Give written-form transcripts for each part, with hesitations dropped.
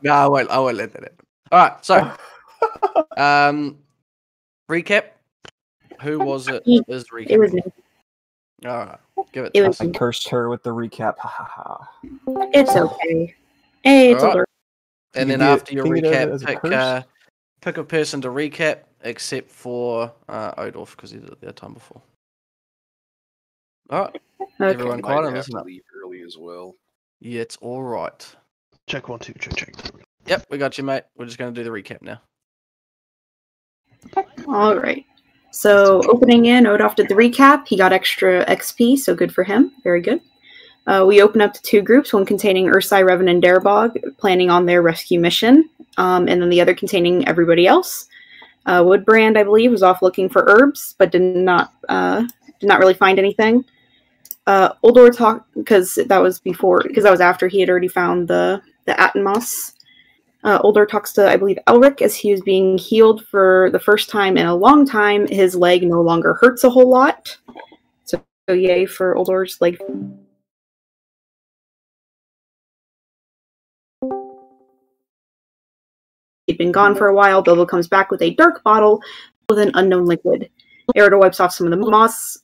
No, I won't let that happen. All right, so recap. Who was it? Is recap? It was me. All right, give it. It To was us. I cursed her with the recap. Ha ha ha. It's okay. Hey, it's All right. older. And You then do it- after your think of it recap, as a curse? pick a person to recap, except for Odolf because he did it the time before. All right, Okay. everyone quiet and Might have listen to up. leave early as well. Yeah, it's all right. Check 1, 2, check. Yep, we got you, mate. We're just going to do the recap now. All right. So opening in, Odolf did the recap. He got extra XP, so good for him. Very good. We open up to two groups, one containing Ursai, Revan, and Darebog, planning on their rescue mission, and then the other containing everybody else. Woodbrand, I believe, was off looking for herbs, but did not really find anything. Uldor talked because that was after he had already found the Atmos. Uldor talks to, I believe, Elric as he was being healed for the first time in a long time. His leg no longer hurts a whole lot, so yay for Uldor's leg. He'd been gone for a while. Bilbo comes back with a dark bottle with an unknown liquid. Eredor wipes off some of the moss,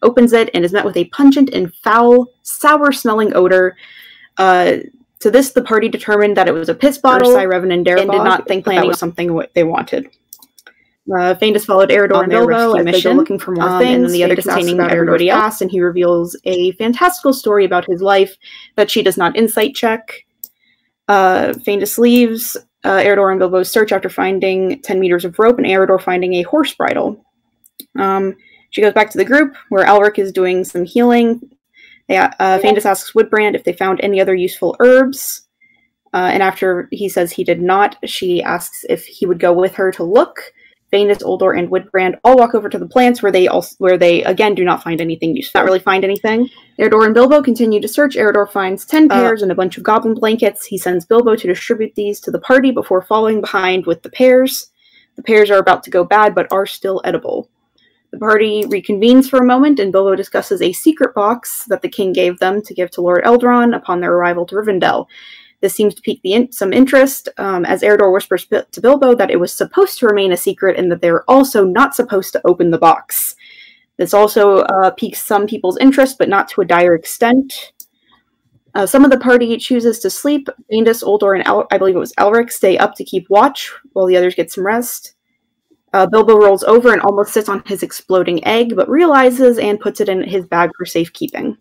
opens it, and is met with a pungent and foul, sour-smelling odor. To this, the party determined that it was a piss bottle, Ursai, Revan, and Darebog, and did not think that was something they wanted. Faendus followed Eredor and Bilbo as they go looking for more things, and then the other containing about everybody else, and he reveals a fantastical story about his life that she does not insight check. Faendus leaves Eredor and Bilbo's search after finding 10 meters of rope and Eredor finding a horse bridle. She goes back to the group where Elric is doing some healing. Faendus asks Woodbrand if they found any other useful herbs. And after he says he did not, she asks if he would go with her to look. Faendus, Uldor, and Woodbrand all walk over to the plants where they again do not find anything useful. Not really find anything. Eredor and Bilbo continue to search. Eredor finds 10 pears and a bunch of goblin blankets. He sends Bilbo to distribute these to the party before falling behind with the pears. The pears are about to go bad, but are still edible. The party reconvenes for a moment, and Bilbo discusses a secret box that the king gave them to give to Lord Eldron upon their arrival to Rivendell. This seems to pique some interest, as Eredor whispers to Bilbo that it was supposed to remain a secret and that they were also not supposed to open the box. This also piques some people's interest, but not to a dire extent. Some of the party chooses to sleep. Faendus, Uldor, and I believe it was Elric stay up to keep watch, while the others get some rest. Bilbo rolls over and almost sits on his exploding egg, but realizes and puts it in his bag for safekeeping.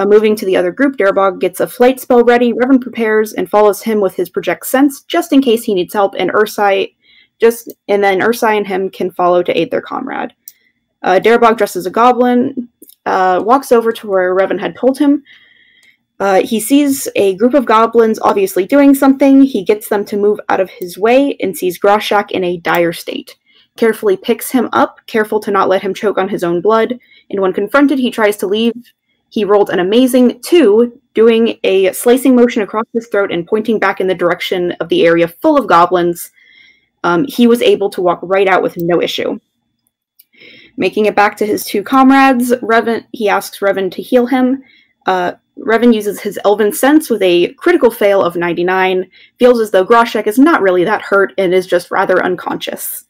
Moving to the other group, Darebog gets a flight spell ready. Revan prepares and follows him with his project sense, just in case he needs help, and Ursai and him can follow to aid their comrade. Darebog, dressed as a goblin, walks over to where Revan had told him. He sees a group of goblins obviously doing something. He gets them to move out of his way and sees Groshak in a dire state. Carefully picks him up, careful to not let him choke on his own blood, and when confronted, he tries to leave. He rolled an amazing 2, doing a slicing motion across his throat and pointing back in the direction of the area full of goblins. He was able to walk right out with no issue. Making it back to his two comrades, he asks Revan to heal him. Revan uses his elven sense with a critical fail of 99, feels as though Groshek is not really that hurt and is just rather unconscious.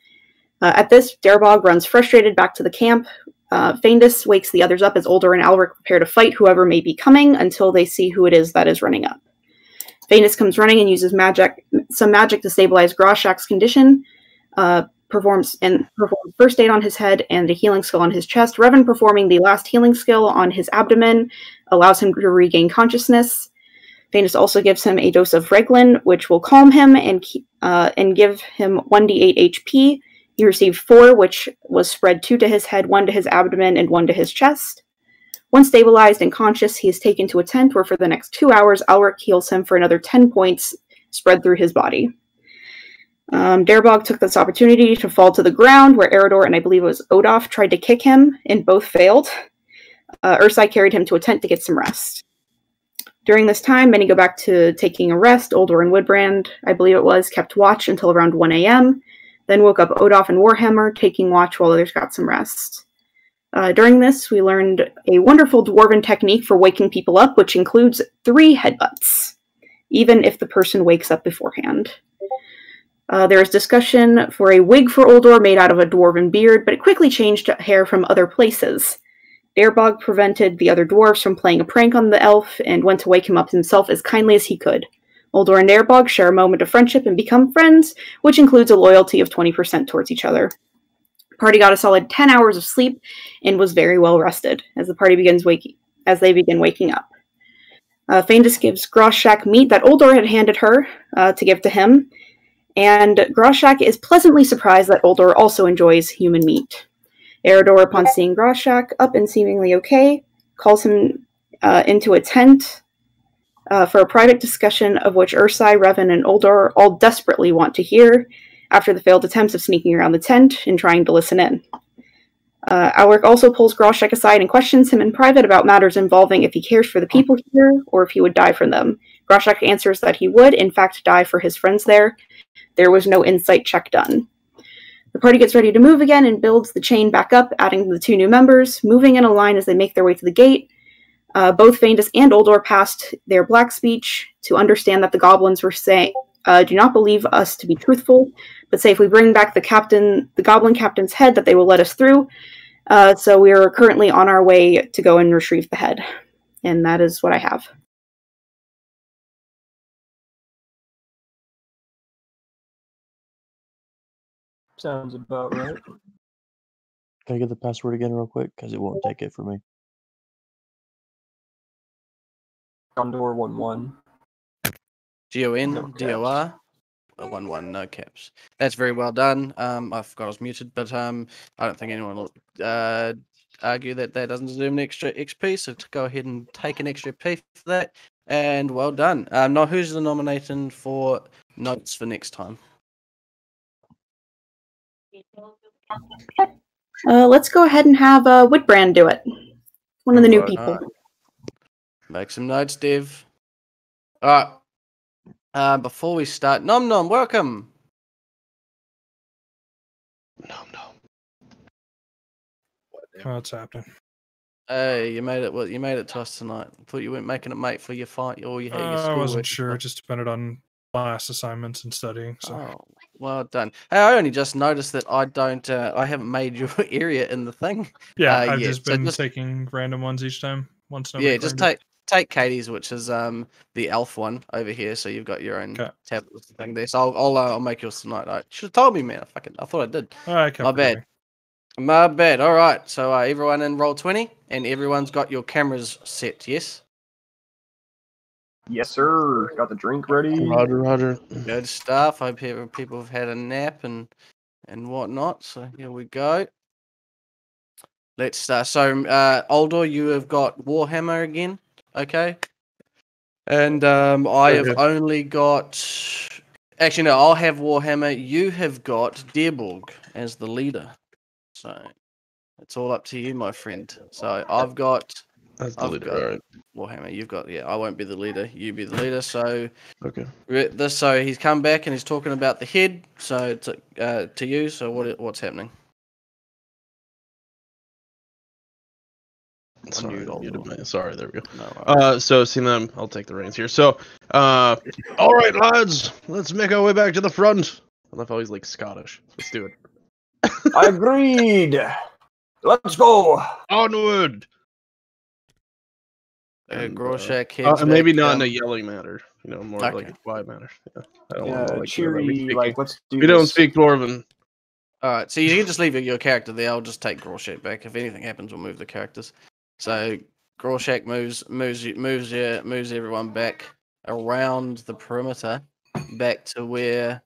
At this, Darebog runs frustrated back to the camp. Faendus wakes the others up as Uldor and Elric prepare to fight whoever may be coming until they see who it is that is running up. Faendus comes running and uses some magic to stabilize Groshak's condition, performs first aid on his head and a healing skill on his chest. Revan performing the last healing skill on his abdomen allows him to regain consciousness. Faendus also gives him a dose of Reglin, which will calm him and give him 1d8 HP. He received 4, which was spread 2 to his head, 1 to his abdomen, and 1 to his chest. Once stabilized and conscious, he is taken to a tent where for the next 2 hours, Elric heals him for another 10 points spread through his body. Darebog took this opportunity to fall to the ground, where Eredor and I believe it was Odolf tried to kick him, and both failed. Ursai carried him to a tent to get some rest. During this time, many go back to taking a rest. Uldor and Woodbrand, I believe it was, kept watch until around 1 a.m., then woke up Odolf and Warhammer, taking watch while others got some rest. During this, we learned a wonderful dwarven technique for waking people up, which includes 3 headbutts. even if the person wakes up beforehand. There is discussion for a wig for Uldor made out of a dwarven beard, but it quickly changed to hair from other places. Darebog prevented the other dwarves from playing a prank on the elf and went to wake him up himself as kindly as he could. Uldor and Darebog share a moment of friendship and become friends, which includes a loyalty of 20% towards each other. The party got a solid 10 hours of sleep and was very well rested as they begin waking up. Feindis gives Groshak meat that Uldor had handed her to give to him, and Groshak is pleasantly surprised that Uldor also enjoys human meat. Eredor, upon seeing Groshak up and seemingly okay, calls him into a tent for a private discussion of which Ursai, Revan, and Uldor all desperately want to hear after the failed attempts of sneaking around the tent and trying to listen in. Alaric also pulls Groshak aside and questions him in private about matters involving if he cares for the people here or if he would die for them. Groshak answers that he would, in fact, die for his friends there. There was no insight check done. The party gets ready to move again and builds the chain back up, adding the two new members, moving in a line as they make their way to the gate. Both Feindis and Uldor passed their black speech to understand that the goblins were saying, do not believe us to be truthful, but say if we bring back the goblin captain's head that they will let us through. So we are currently on our way to go and retrieve the head. And that is what I have. Sounds about right. Can I get the password again real quick? Because it won't take it for me. Gondor 1-1. GONDOR 1-1, no caps. That's very well done. I forgot I was muted, but I don't think anyone will argue that doesn't deserve an extra XP. So to go ahead and take an extra P for that, and well done. Now, who's the nominating for notes for next time? Let's go ahead and have Whitbrand do it. One of the new people. Make some notes, Dev. All right. Before we start, Nom Nom, welcome. No. What's happening? Hey, you made it. Well, you made it to us tonight. Thought you weren't making it, mate, for your fight, or you had your schoolwork. I wasn't sure. It just depended on class assignments and studying. So. Oh, well done. Hey, I only just noticed that I don't. I haven't made your area in the thing. Yeah, I've just been taking random ones each time. Yeah, just take Katie's, which is the elf one over here. So you've got your own tablet thing there. So I'll make yours tonight. I should have told me, man. I thought I did. My bad. All right. So everyone in Roll20, and everyone's got your cameras set. Yes. Yes, sir. Got the drink ready. Roger. Good stuff. I hope people have had a nap and whatnot. So here we go. Let's start. So Uldor, you have got Warhammer again. Okay. And I have only got. Actually, no. I'll have Warhammer. You have got Darebog as the leader. So it's all up to you, my friend. So I've got. That's the leader, all right. Warhammer, you've got, I won't be the leader, you be the leader, so... Okay. So he's come back and he's talking about the head, so to you, so what's happening? Sorry, there we go. No, so seeing them, I'll take the reins here. So, all right, lads, let's make our way back to the front. I love how he's like Scottish. Let's do it. Agreed. Let's go. Onward. Groshak maybe not in a yelling manner, more like a quiet manner. Yeah, I don't want to cheery. Let's do. We don't speak Dwarven. All right, so you can just leave your character there. I'll just take Groshak back. If anything happens, we'll move the characters. So Groshak moves everyone back around the perimeter, back to where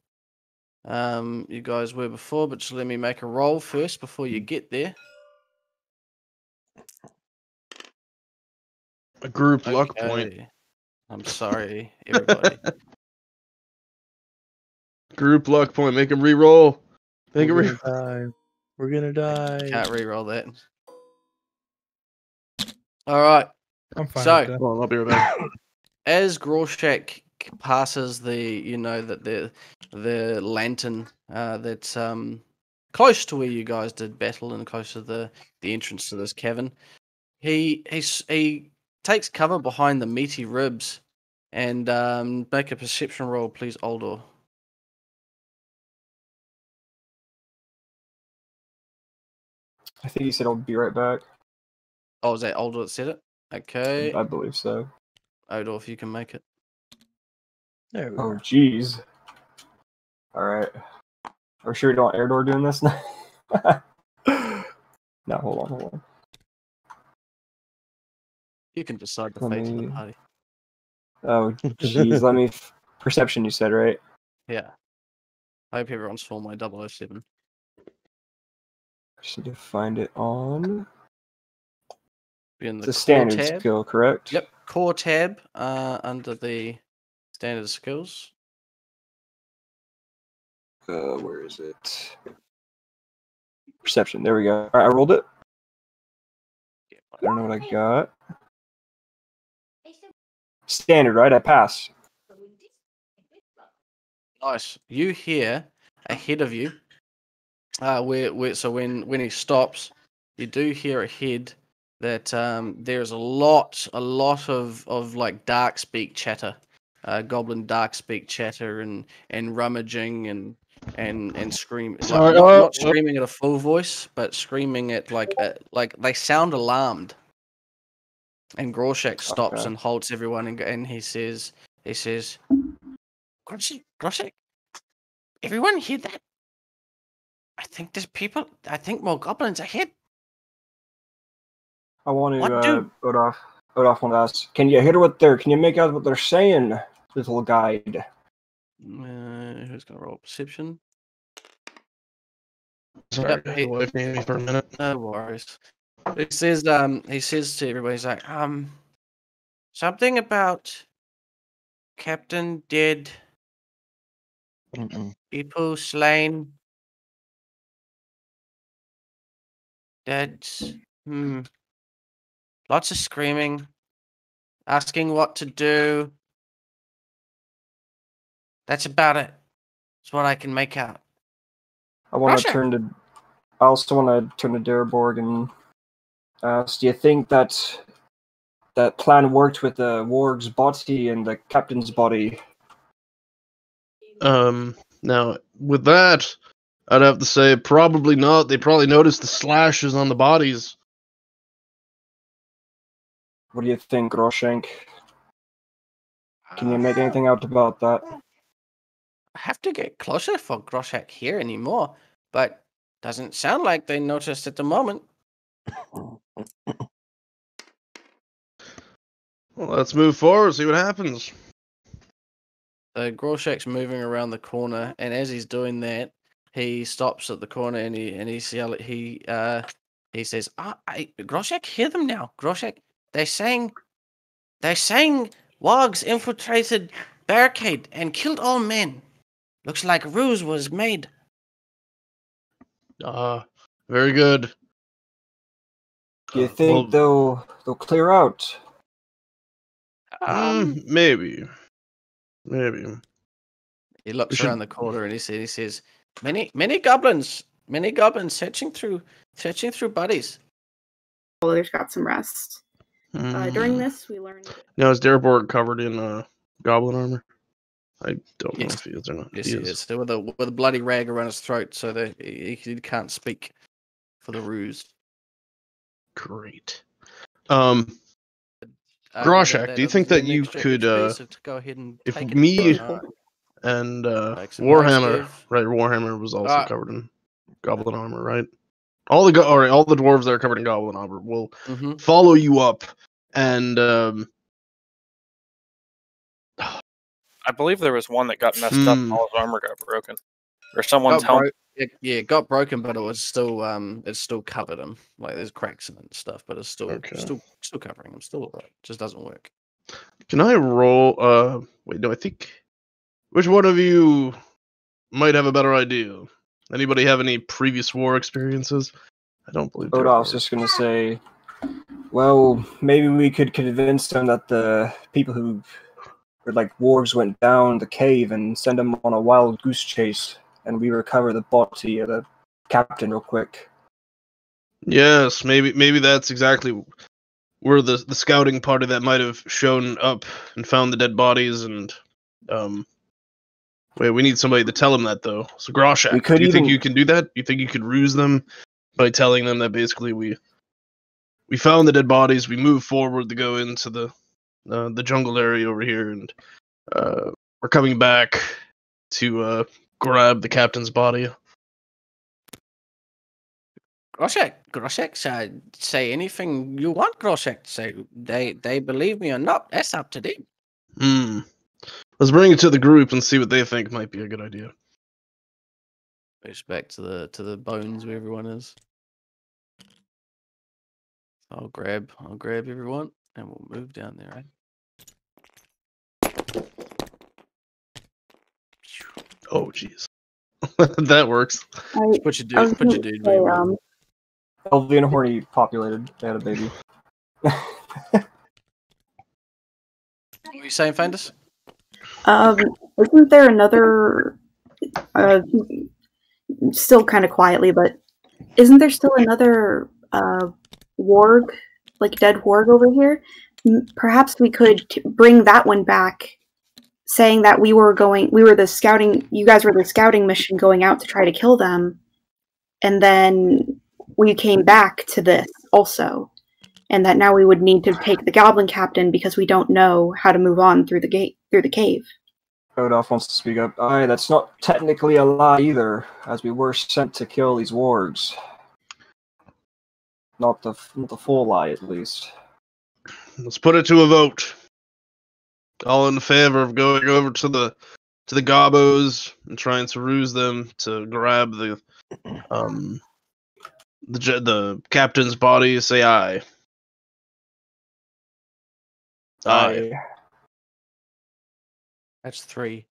you guys were before. But just let me make a roll first before you get there. A group luck point. I'm sorry, everybody. Group luck point. Make him re-roll. We're gonna die. Can't re-roll that. All right. I'm fine. So, with that. Well, I'll be right back. As Groshak passes the lantern that's close to where you guys did battle and close to the entrance to this cavern, he takes cover behind the meaty ribs And make a perception roll, please, Aldor. I think he said I'll be right back. Oh, is that Aldor that said it? Okay. I believe so. Odor, if you can make it. There we Oh, go. jeez. Alright. Are we sure we don't want Erdor doing this now? No, hold on. You can decide the Let fate of me- the party. Oh, jeez. Let me... Perception, you said, right? Yeah. I hope everyone's for my 007. I just need to find it on... Be in the It's a core standard tab. skill, correct? Yep, core tab under the standard skills. Where is it? Perception. There we go. Alright, I rolled it. I don't know what I got. Standard, right? I pass. Nice. You hear ahead of you. So when he stops, you do hear ahead that there's a lot of like dark speak chatter, goblin dark speak chatter and rummaging and scream. Sorry, Not screaming at a full voice, but screaming at like they sound alarmed. And Groshek stops Okay. and halts everyone and he says, Groshek, everyone hear that? I think more goblins ahead. I want What to, Odolph want to ask, can you make out what they're saying, little guide? Who's gonna roll perception? Sorry, Yep, the wife needed me for a minute. No worries. He says to everybody, he's like, something about Captain dead, people slain. That's lots of screaming, asking what to do. That's about it. That's what I can make out. I want to Russia! turn to. I also want to turn to Daraborg and ask, do you think that plan worked with the warg's body and the captain's body? Now with that, I'd have to say probably not. They probably noticed the slashes on the bodies. What do you think, Groshenk? Can you make anything out about that? I have to get closer for Groshek here anymore, but doesn't sound like they noticed at the moment. Well, let's move forward, see what happens. So Groshek's moving around the corner, and as he's doing that, he stops at the corner and he says, Groshek, hear them now. Groshek, they're saying Wogs infiltrated barricade and killed all men. Looks like a ruse was made. Very good. Do you think they'll clear out? Maybe. He looks around the corner and he says, many goblins searching through bodies. All others got some rest. During this, we learned. Now is Daraborg covered in goblin armor? I don't know Yes. if he is or not. Yes, he is. So with a bloody rag around his throat, so that he can't speak for the ruse. Great. Groshek, do you think that you could, to go ahead and if take me it? and Make some Warhammer, noise, Steve. right? Warhammer was also covered in goblin armor, right? All the dwarves that are covered in goblin armor will follow you up, and I believe there was one that got messed up and all his armor got broken. Or someone's helmet. It got broken, but it was still it's still covered him. Like there's cracks in it and stuff, but it's still covering him. Still alright. Just doesn't work. Can I roll? Wait, no. I think. Which one of you might have a better idea? Anybody have any previous war experiences? I don't believe. Odolph's just gonna say, well, maybe we could convince them that the people who were like wargs went down the cave and send them on a wild goose chase, and we recover the body of the captain real quick. Yes, maybe that's exactly we're the scouting party that might have shown up and found the dead bodies, and wait, we need somebody to tell them that though. So Groshek, do you think you can do that? You think you could ruse them by telling them that basically we found the dead bodies, we moved forward to go into the jungle area over here, and we're coming back to grab the captain's body. Groshek, say anything you want, Groshek. Say they believe me or not. That's up to them. Let's bring it to the group and see what they think might be a good idea. Goes back to the bones where everyone is. I'll grab everyone and we'll move down there, right? Oh jeez. That works. Put your dude. Elvian Horny populated. They had a baby. What are you saying, Fandus? Isn't there another? Still kind of quietly, but isn't there still another warg, like dead warg over here? Perhaps we could bring that one back, saying that we were the scouting. You guys were the scouting mission going out to try to kill them, and then we came back to this also, and that now we would need to take the goblin captain because we don't know how to move on through the cave. Odolph wants to speak up. Aye, that's not technically a lie either, as we were sent to kill these wargs. Not the full lie, at least. Let's put it to a vote. All in favor of going over to the Gobos and trying to ruse them to grab the captain's body, say aye. Aye. That's 3.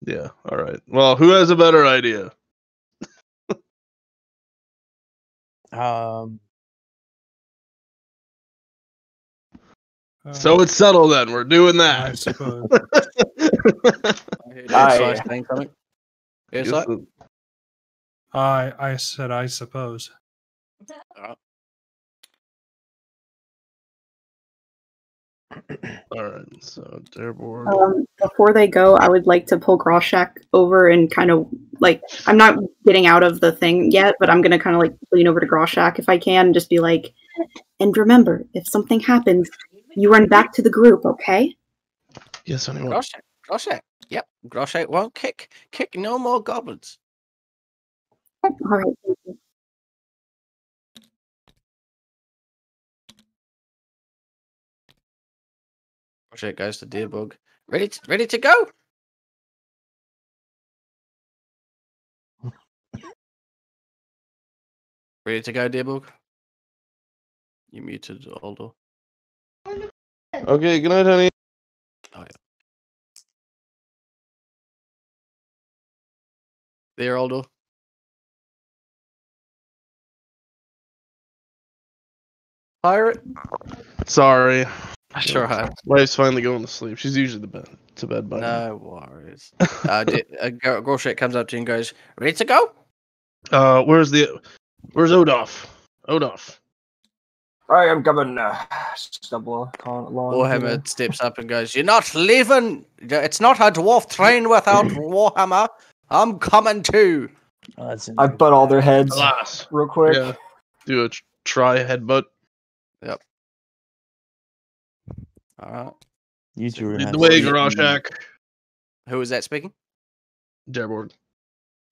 Yeah, alright. Well, who has a better idea? So it's settled then. We're doing that. I suppose. I said I suppose. Alright, so Derborg. Before they go, I would like to pull Groshek over and kind of like, I'm not getting out of the thing yet, but I'm going to kind of like lean over to Groshek if I can, and just be like, and remember, if something happens, you run back to the group, okay? Yes, honey. Groshek. Yep, Groshek won't kick no more goblins. All right, thank you. Groshek goes to Deerbog. Ready to go? Ready to go, Deerbog? You muted, Aldo. Okay, good night, honey. Oh, yeah. There, Aldo. Pirate? Sorry. That's alright. Wife's finally going to sleep. She's usually to bed by now. No worries. Groshek comes up to you and goes, ready to go? Where's Odolph? Odolph. I am coming. Stumble along. Warhammer steps up and goes, you're not leaving. It's not a dwarf train without Warhammer. I'm coming too. I butt all their heads Alas. real quick. Yeah. Do a try headbutt. Yep. Alright. You two are Lead the way, Groshek. Who was that speaking? Derborg.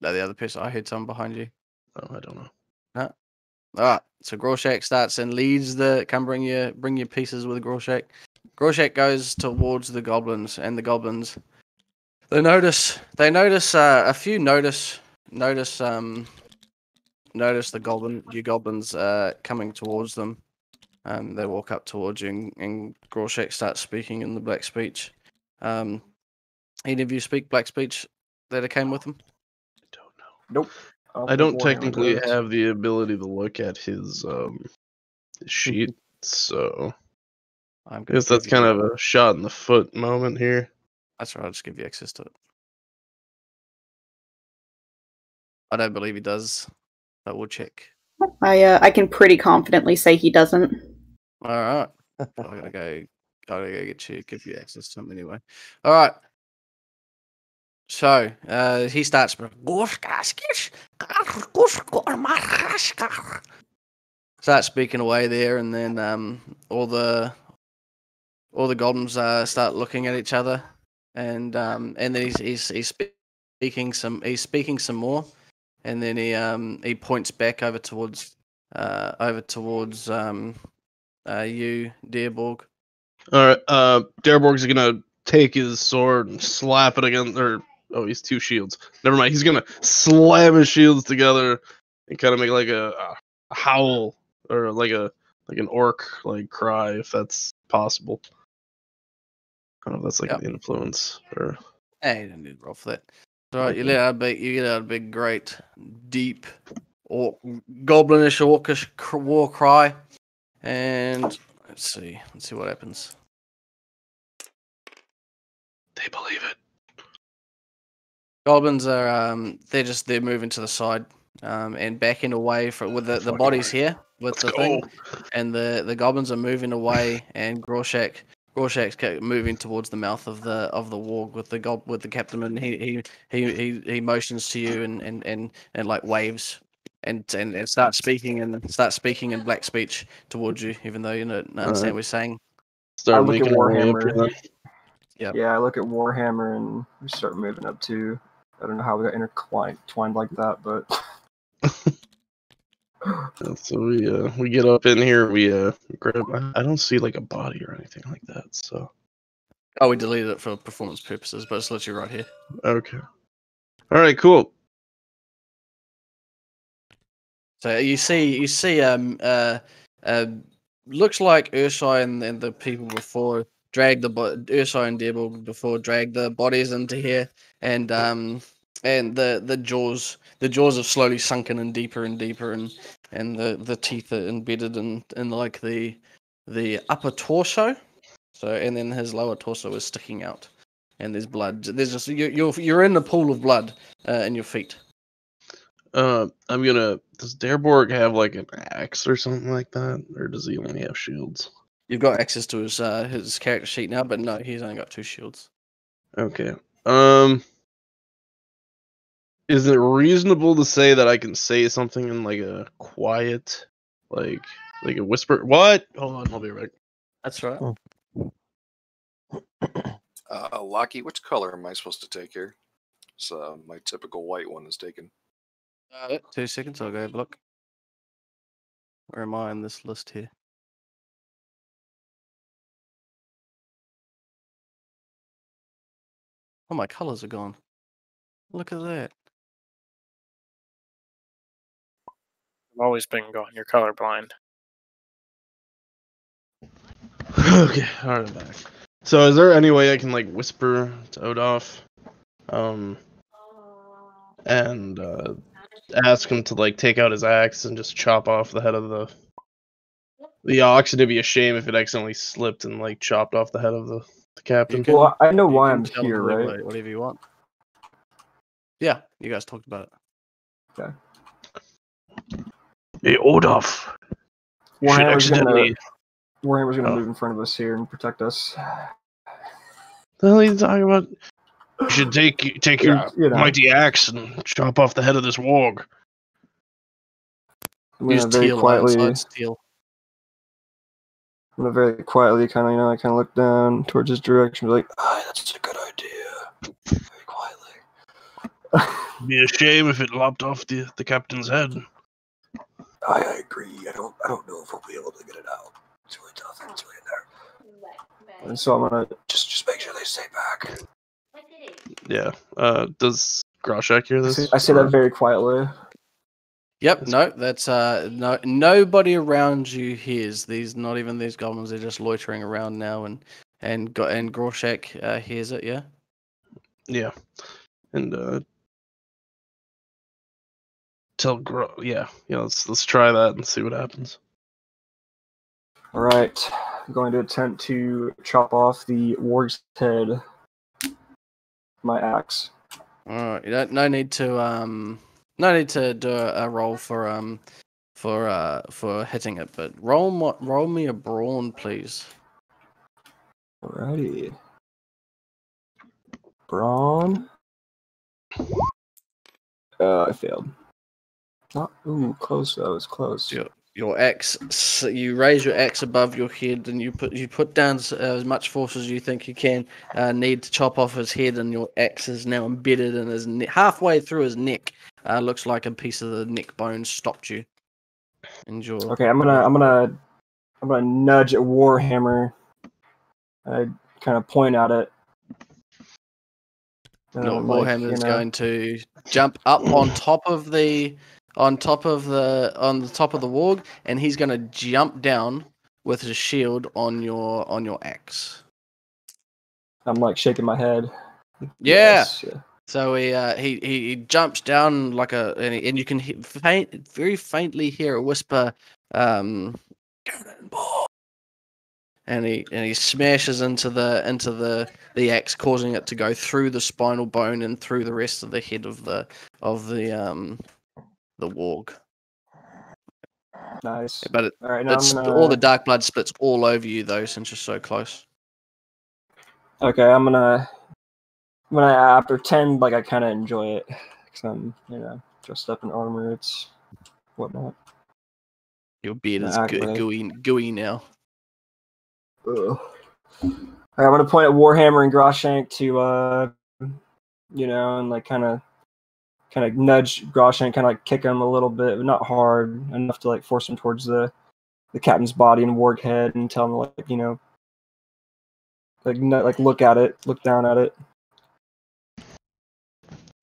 No, the other person. I heard someone behind you. Oh, I don't know. No. Alright. So Groshek starts and leads come bring your pieces with Groshek. Groshek goes towards the goblins, and the goblins they notice a few notice the goblins coming towards them. They walk up towards you, and Groshek starts speaking in the black speech. Any of you speak black speech that came with him? I don't know. Nope. I don't technically have the ability to look at his sheet, so I guess that's kind of a shot in the foot moment here. That's right. I'll just give you access to it. I don't believe he does, but we'll check. I can pretty confidently say he doesn't. All right. I gotta go give you access to him anyway. All right. So he starts. Start speaking away there, and then all the goblins start looking at each other, and then he's speaking some more, and then he points back over towards you, Deerborg. All right, Deerborg's gonna take his sword and slap it against, oh, he's 2 shields. Never mind. He's gonna slam his shields together and kind of make like a howl or like an orc like cry, if that's possible. I don't know if that's like an influence or. Hey, you don't need to roll for that. All right, you get out a big, great, deep, goblinish, orcish war cry, and let's see what happens. They believe it. Goblins are they're moving to the side and backing away with the bodies here with the thing, and the goblins are moving away, and Groshak's moving towards the mouth of the warg with the captain, and he motions to you and like waves and starts speaking in black speech towards you, even though you don't understand what he's saying. I look at Warhammer. Yeah, I look at Warhammer and we start moving up too. I don't know how we got intertwined like that, but so we get up in here. We grab. I don't see like a body or anything like that. So. Oh, we deleted it for performance purposes, but it's literally right here. Okay. All right. Cool. So you see looks like Ursai and the people before dragged Ursai and Deerborg before dragged the bodies into here, and the jaws have slowly sunken in deeper and deeper, and the teeth are embedded in like the upper torso. So, and then his lower torso is sticking out, and there's blood. There's just you're in a pool of blood in your feet. Does Deerborg have like an axe or something like that, or does he only have shields? You've got access to his character sheet now, but no, he's only got 2 shields. Okay. Is it reasonable to say that I can say something in like a quiet, like a whisper? What? Hold on, I'll be right. That's right. Lockie, which color am I supposed to take here? So my typical white one is taken. 2 seconds, I'll go have a look. Where am I in this list here? Oh, my colors are gone. Look at that. I've always been gone. You're colorblind. Okay, alright, I'm back. So is there any way I can like whisper to Odolph? And ask him to like take out his axe and just chop off the head of the ox. It'd be a shame if it accidentally slipped and like chopped off the head of the captain. Well, I know why I'm here, right? Whatever you want. Yeah, you guys talked about it. Okay. Hey, Odolph. Warhammer's gonna move in front of us here and protect us. The hell are you talking about? You should take your mighty axe and chop off the head of this warg. Use teal quietly. Steel. I'm gonna very quietly kind of look down towards his direction, like, that's a good idea. Very quietly. It'd be a shame if it lopped off the captain's head. I agree. I don't know if we'll be able to get it out. It's really tough. It's really in there. And so I'm gonna just make sure they stay back. Yeah. Does Groshak hear this? I say that very quietly. Yep. No, that's no. Nobody around you hears these. Not even these goblins. They're just loitering around now, and Groshak hears it. Yeah. Yeah. And tell let's try that and see what happens. All right. I'm going to attempt to chop off the warg's head. My axe. All right. No need to do a roll for for hitting it. But roll me a brawn, please. Alrighty. Brawn. I failed. Close though. It's close. Your axe. You raise your axe above your head, and you put down as much force as you think you can. Need to chop off his head, and your axe is now embedded in his halfway through his neck. Looks like a piece of the neck bone stopped you. Enjoy. Okay, I'm gonna nudge at Warhammer. I kind of point at it. Warhammer is going to jump up on top of the warg, and he's going to jump down with his shield on your axe. I'm like shaking my head. Yeah. Yes. So he jumps down and you can very faintly hear a whisper, "Cannonball!" And he smashes into the axe, causing it to go through the spinal bone and through the rest of the head of the warg. Nice. But all the dark blood splits all over you though, since you're so close. Okay, I'm gonna pretend like I kind of enjoy it because I'm dressed up in armor. It's whatnot. Your beard is gooey now. Ugh. I'm gonna point at Warhammer and Grawshank to and like kind of nudge Grawshank, kind of like kick him a little bit, but not hard enough to like force him towards the captain's body and warg head, and tell him like look at it, look down at it.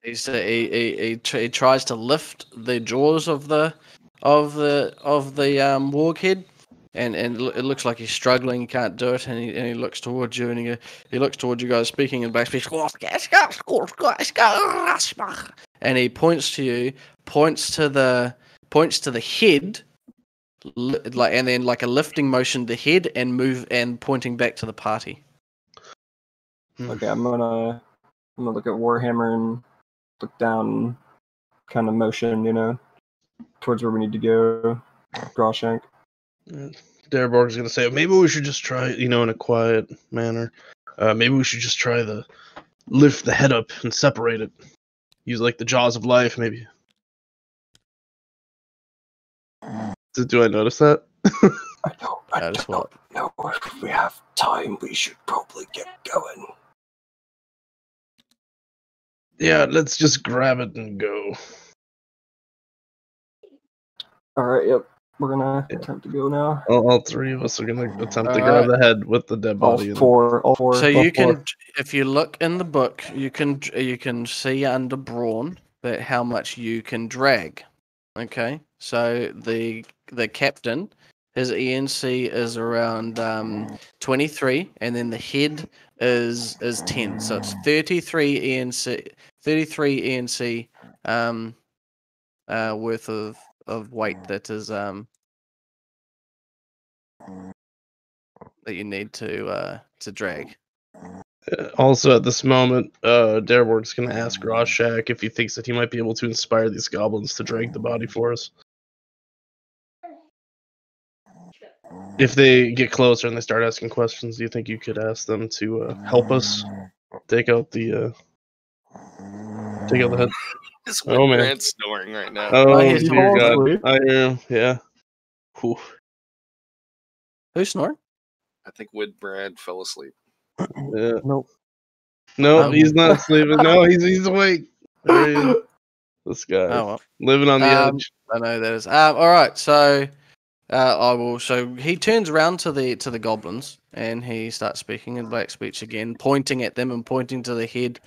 He tries to lift the jaws of the warg head. And it looks like he's struggling. He can't do it, and he looks towards you, and he looks towards you guys, speaking in Black speech. And he points to you, points to the head, and then like a lifting motion, the head, and pointing back to the party. Okay, I'm gonna look at Warhammer and look down, kind of motion, towards where we need to go. Grawshank. Darborg's gonna say, maybe we should just try, in a quiet manner. Maybe we should just try to lift the head up and separate it. Use like the jaws of life, maybe. Do I notice that? I don't know. If we have time, we should probably get going. Yeah, let's just grab it and go. Alright, yep. We're gonna attempt to go now. All three of us are gonna attempt to grab the head with the dead body. All four. So you can, if you look in the book, you can see under brawn that how much you can drag. Okay, so the captain, his ENC is around 23, and then the head is 10, so it's 33 ENC worth of weight that is that you need to drag. Also, at this moment, Darborg's going to ask Grawshank if he thinks that he might be able to inspire these goblins to drag the body for us. If they get closer and they start asking questions, do you think you could ask them to help us take out the head? This Woodbrand's snoring right now. Oh, dear God. I am, yeah. Whew. Who's snoring? I think Woodbrand fell asleep. Yeah. Nope. No, he's not sleeping. No, he's awake. This guy. Living on the edge. I know that is. All right, so I will. So he turns around to the goblins and he starts speaking in Black speech again, pointing at them and pointing to the head,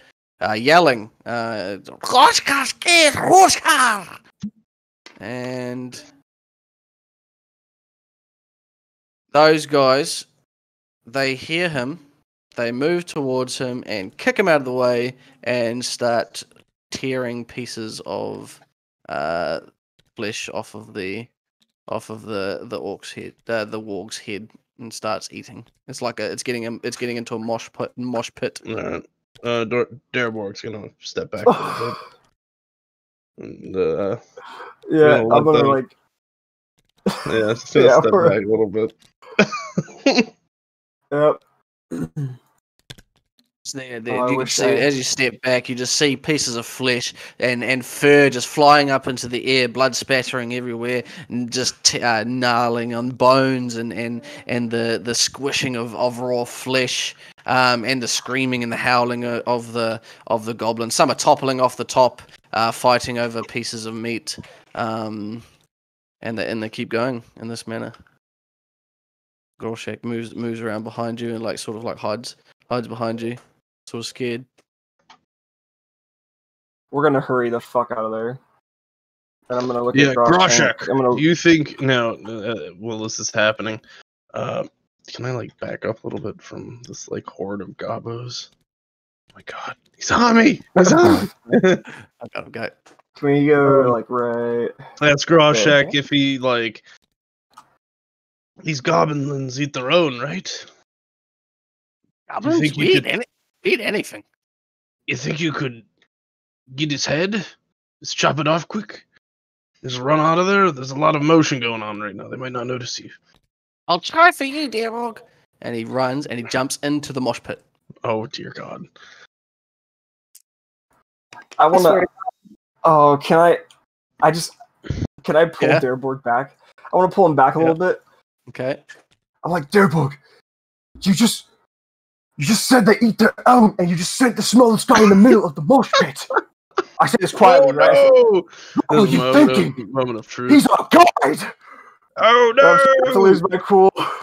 yelling, and those guys, they hear him. They move towards him and kick him out of the way and start tearing pieces of flesh off of the orc's head, the warg's head, and starts eating. It's like it's getting into a mosh pit. Darborg's gonna step back a little bit. And, yeah, I'm gonna Yeah, just gonna step back a little bit. Yep. There. You can see as you step back, you just see pieces of flesh and fur just flying up into the air, blood spattering everywhere, and just gnarling on bones and the squishing of raw flesh, and the screaming and the howling of the goblins. Some are toppling off the top, fighting over pieces of meat, and they keep going in this manner. Groshek moves around behind you and sort of hides behind you. Sort of scared. We're gonna hurry the fuck out of there. And I'm gonna look at Groshek. Do you think now? While this is happening, can I back up a little bit from this horde of gobos? Oh my god, he's on me! He's on! I've got. Can we go right? That's Groshek. If he these goblins eat their own, right? Goblins eat anything. You think you could get his head? Just chop it off quick? Just run out of there? There's a lot of motion going on right now. They might not notice you. I'll try for you, dear Rog. And he runs and he jumps into the mosh pit. Oh, dear God. I want to... Oh, can I pull Dareborg back? I want to pull him back a little bit. Okay. I'm like, Dareborg, you just said they eat their own, and you just sent the smallest guy in the middle of the mosh pit. I say this quietly, right? No! What are you thinking? Moment of truth. He's our guide! Oh, no! I'm starting to lose my cool. Tell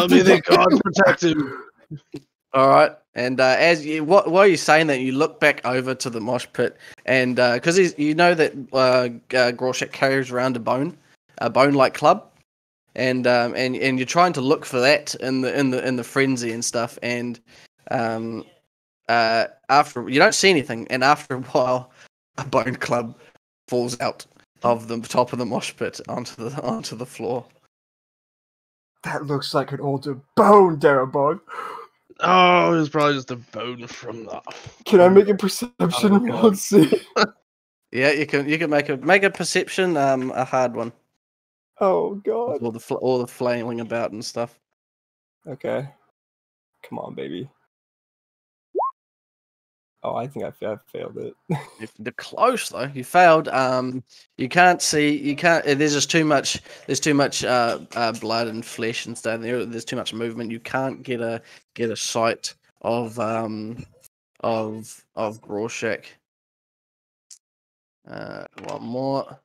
me the gods protect him. All right. And while you're saying that, you look back over to the mosh pit, and because you know that Groshek carries around a bone-like club. And you're trying to look for that in the frenzy and stuff, and after you don't see anything, and after a while, a bone club falls out of the top of the mosh pit onto the floor. That looks like an older bone, Dareborg. Oh, it was probably just a bone from the. Can I make a perception? Let's see. Yeah, you can make a perception, a hard one. Oh God! All the flailing about and stuff. Okay, come on, baby. Oh, I think I failed it. They're close though. You failed. You can't see. You can't. There's just too much. There's too much blood and flesh and stuff. There's too much movement. You can't get a sight of Groshek. One more.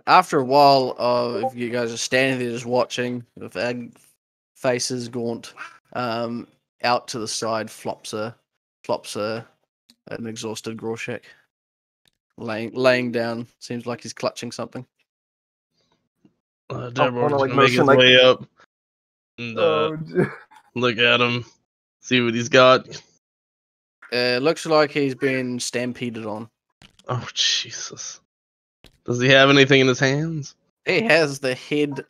After a while of you guys are standing there just watching, with faces gaunt, out to the side flops an exhausted Groshek, laying down. Seems like he's clutching something. Dareborg's gonna make his way up and look at him, see what he's got. Looks like he's been stampeded on. Oh Jesus! Does he have anything in his hands? He has the head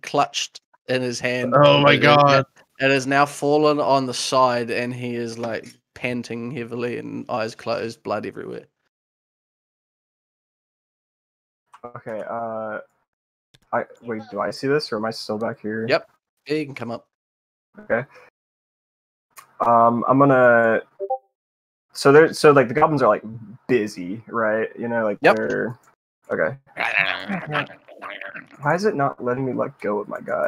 clutched in his hand. Oh my God! It has now fallen on the side, and he is panting heavily and eyes closed, blood everywhere. Okay. Wait. Do I see this, or am I still back here? Yep. Yeah, you can come up. Okay. I'm gonna. So the goblins are busy, right? You know, yep. They're okay. Why is it not letting me let go of my guy?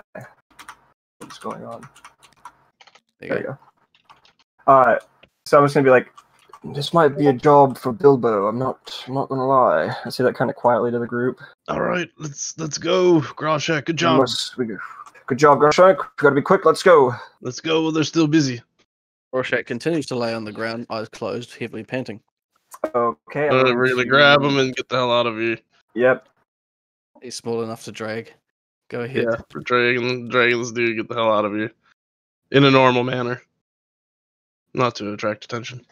What's going on? There you go. So I'm just gonna be like, this might be a job for Bilbo. I'm not gonna lie. I say that kind of quietly to the group. All right, let's go, Groshek. Good job. Good job, Groshek. Gotta be quick. Let's go. Let's go while they're still busy. Groshek continues to lay on the ground, eyes closed, heavily panting. Okay. Really grab him and get the hell out of here. Yep. He's small enough to drag. Go ahead. Yeah, for dragging this dude, get the hell out of here. In a normal manner. Not to attract attention.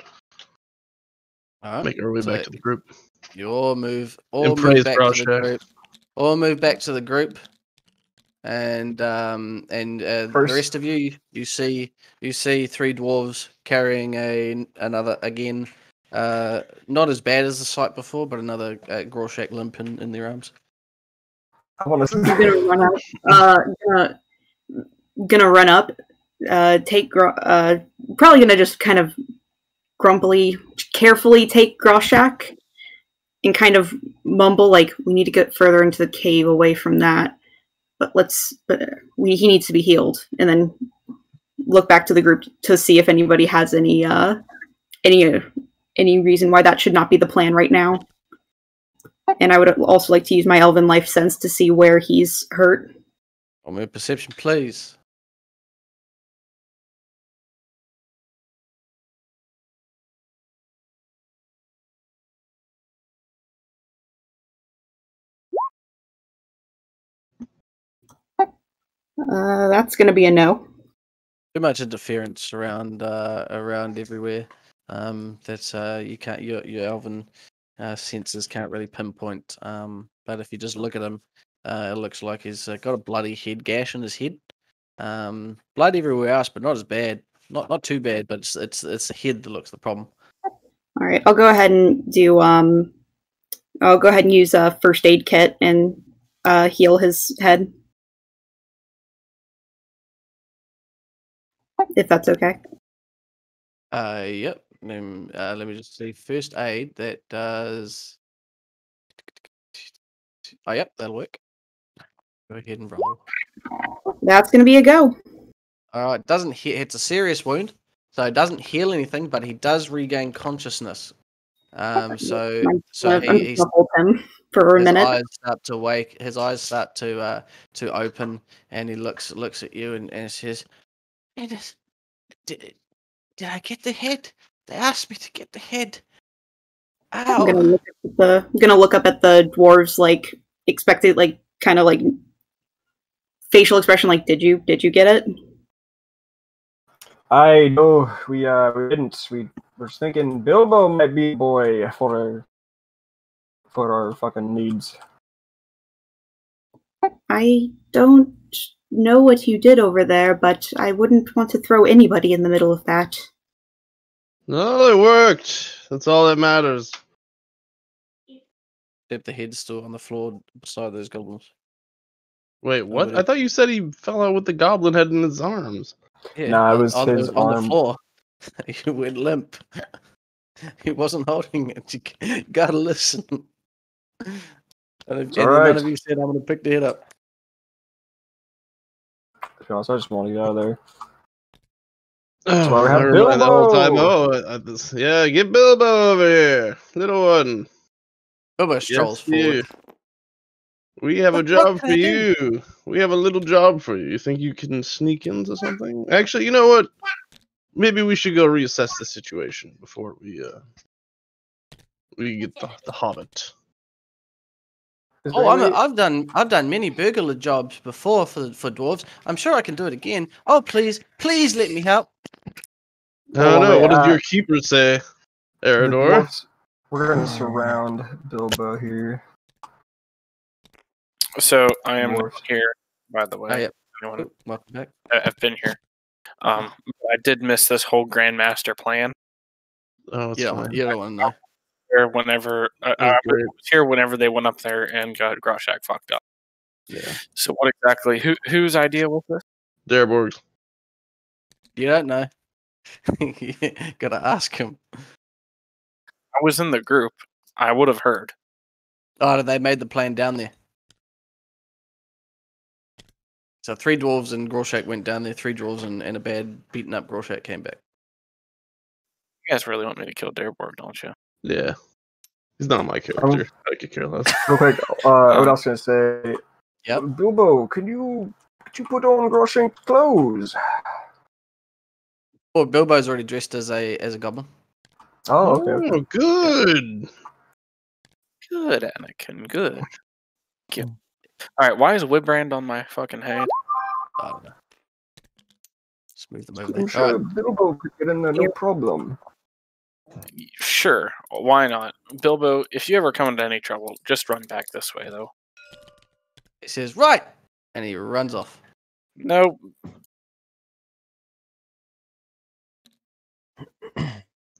All right. Make our way back to the group. All move back to the group. And the rest of you see three dwarves carrying another again, not as bad as the sight before, but another Groshek limp in their arms. I want to. Gonna run up. Gonna run up. Probably gonna just kind of grumpily, carefully take Groshak and kind of mumble like, "We need to get further into the cave, away from that. But he needs to be healed." And then look back to the group to see if anybody has any reason why that should not be the plan right now. And I would also like to use my Elven Life Sense to see where he's hurt. Roll me a perception, please. That's going to be a no. Too much interference around everywhere. That's you can't your Elven senses can't really pinpoint. But if you just look at him, it looks like he's got a bloody head gash in his head. Blood everywhere else, but not as bad. Not too bad, but it's the head that looks the problem. All right, I'll go ahead and do. I'll go ahead and use a first aid kit and heal his head, if that's okay. Yep. Let me just see. First aid, that does. Oh, yep, that'll work. Go ahead and roll. That's going to be a go. It doesn't hit. It's a serious wound, so it doesn't heal anything, but he does regain consciousness. So he's hold him for a minute. His eyes start to wake. His eyes start to open, and he looks at you and says, "Did I get the head? They asked me to get the head." Ow. I'm gonna look up at the dwarves, like expected, like kind of like facial expression, like did you get it? I know we didn't. We were thinking Bilbo might be a boy for our fucking needs. I don't know what you did over there, but I wouldn't want to throw anybody in the middle of that. No, it worked. That's all that matters. Except the head's still on the floor beside those goblins. Wait, what? I thought you said he fell out with the goblin head in his arms. Yeah, nah, it was his on arm. the floor. He went limp. He wasn't holding it. You gotta listen. And none of you said, "I'm gonna pick the head up." To be honest, I just want to get out of there. That's why we have Bilbo the whole time. Yeah, get Bilbo over here, little one. Bilbo strolls forward. We have a job for you. We have a little job for you. You think you can sneak into something? Actually, you know what? Maybe we should go reassess the situation before we get the Hobbit. Oh, I've done many burglar jobs before for dwarves. I'm sure I can do it again. Oh, please let me help. I don't know. What did your keeper say, Eredor? We're going to surround Bilbo here. So I am here, by the way. Oh, yeah. Welcome back. I've been here. I did miss this whole Grandmaster plan. Oh, you don't want to know. Whenever I was here, whenever they went up there and got Groshak fucked up. Yeah. So what exactly? Whose idea was this? Derborg's. You don't know. You gotta ask him. I was in the group. I would have heard. Oh, they made the plan down there. So 3 dwarves and Groshak went down there. 3 dwarves and a bad beaten up Groshak came back. You guys really want me to kill Derborg, don't you? Yeah. He's not my character. I could care less. Real quick, what I was gonna say. Yep. Bilbo, could you put on Groshak's clothes? Well, Bilbo's already dressed as a goblin. Oh, okay. Oh, good. Good, Anakin. Good. All right. Why is Widbrand on my fucking head? I don't know. Just move them over I'm there. sure Bilbo could get in there, no problem. Sure. Why not? Bilbo, if you ever come into any trouble, just run back this way, though. He says, "Right!" And he runs off. No.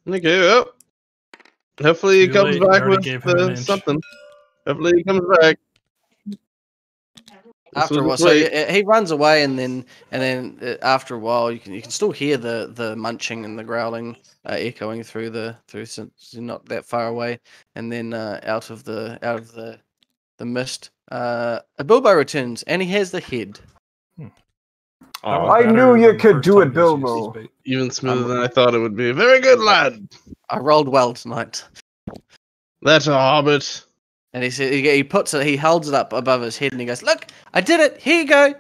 Okay, well. Hopefully he comes back with something. Hopefully he comes back. After a while, so he runs away, and then after a while, you can still hear the munching and the growling echoing through since you're not that far away, and then out of the mist, a Bilbo returns, and he has the head. I knew you could do it, Bilbo. Even smoother than I thought it would be. Very good, lad. I rolled well tonight. That's a hobbit. And he said he holds it up above his head, and he goes, "Look, I did it. Here you go.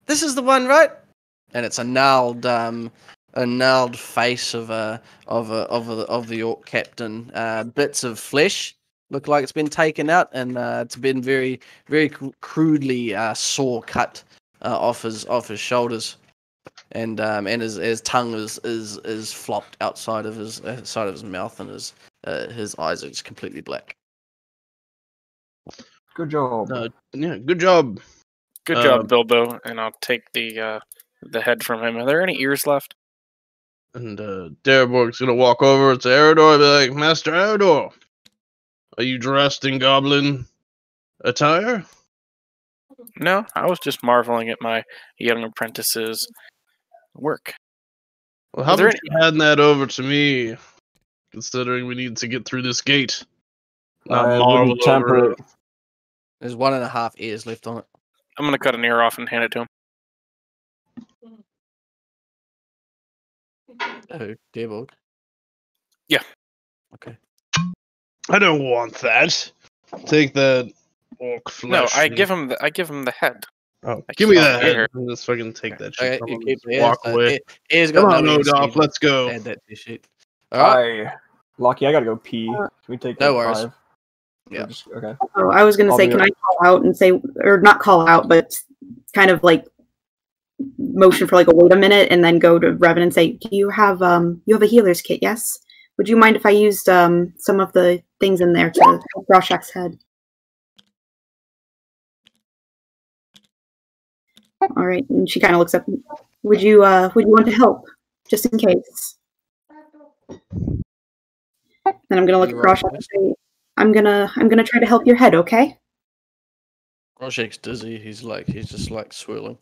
This is the one, right?" And it's a gnarled face of the orc captain. Bits of flesh look like it's been taken out, and it's been very very crudely saw cut off his shoulders, and his tongue is flopped outside of his mouth, and his eyes are just completely black. Good job. Good job. Good job, Bilbo. And I'll take the head from him. Are there any ears left? And Darborg's gonna walk over to Eredor and be like, "Master Eredor, are you dressed in goblin attire?" No, I was just marveling at my young apprentice's work. Well, how about you hand that over to me, considering we need to get through this gate? Not marvel over it. There's 1.5 ears left on it. I'm gonna cut an ear off and hand it to him. Oh, Darborg. Yeah. Okay. I don't want that. Take that orc flesh. No, I give him the head. Oh, give me that head. Let's fucking take that shit. Okay, you keep the walk away. Come on, Nodolf, let's go. Add that to your sheet. All right. Lucky, I gotta go pee. Can we take no worries. 5? Yeah. Okay. Oh, I was going to say, can I call out and say, or not call out, but kind of like motion for like a wait a minute, and then go to Revan and say, "Do you have a healer's kit? Yes. Would you mind if I used some of the things in there to help Groshek's head?" All right, and she kind of looks up. Would you want to help, just in case? Then I'm gonna look at Groshek and say, I'm gonna try to help your head, okay? Groshek's dizzy. He's just like swirling.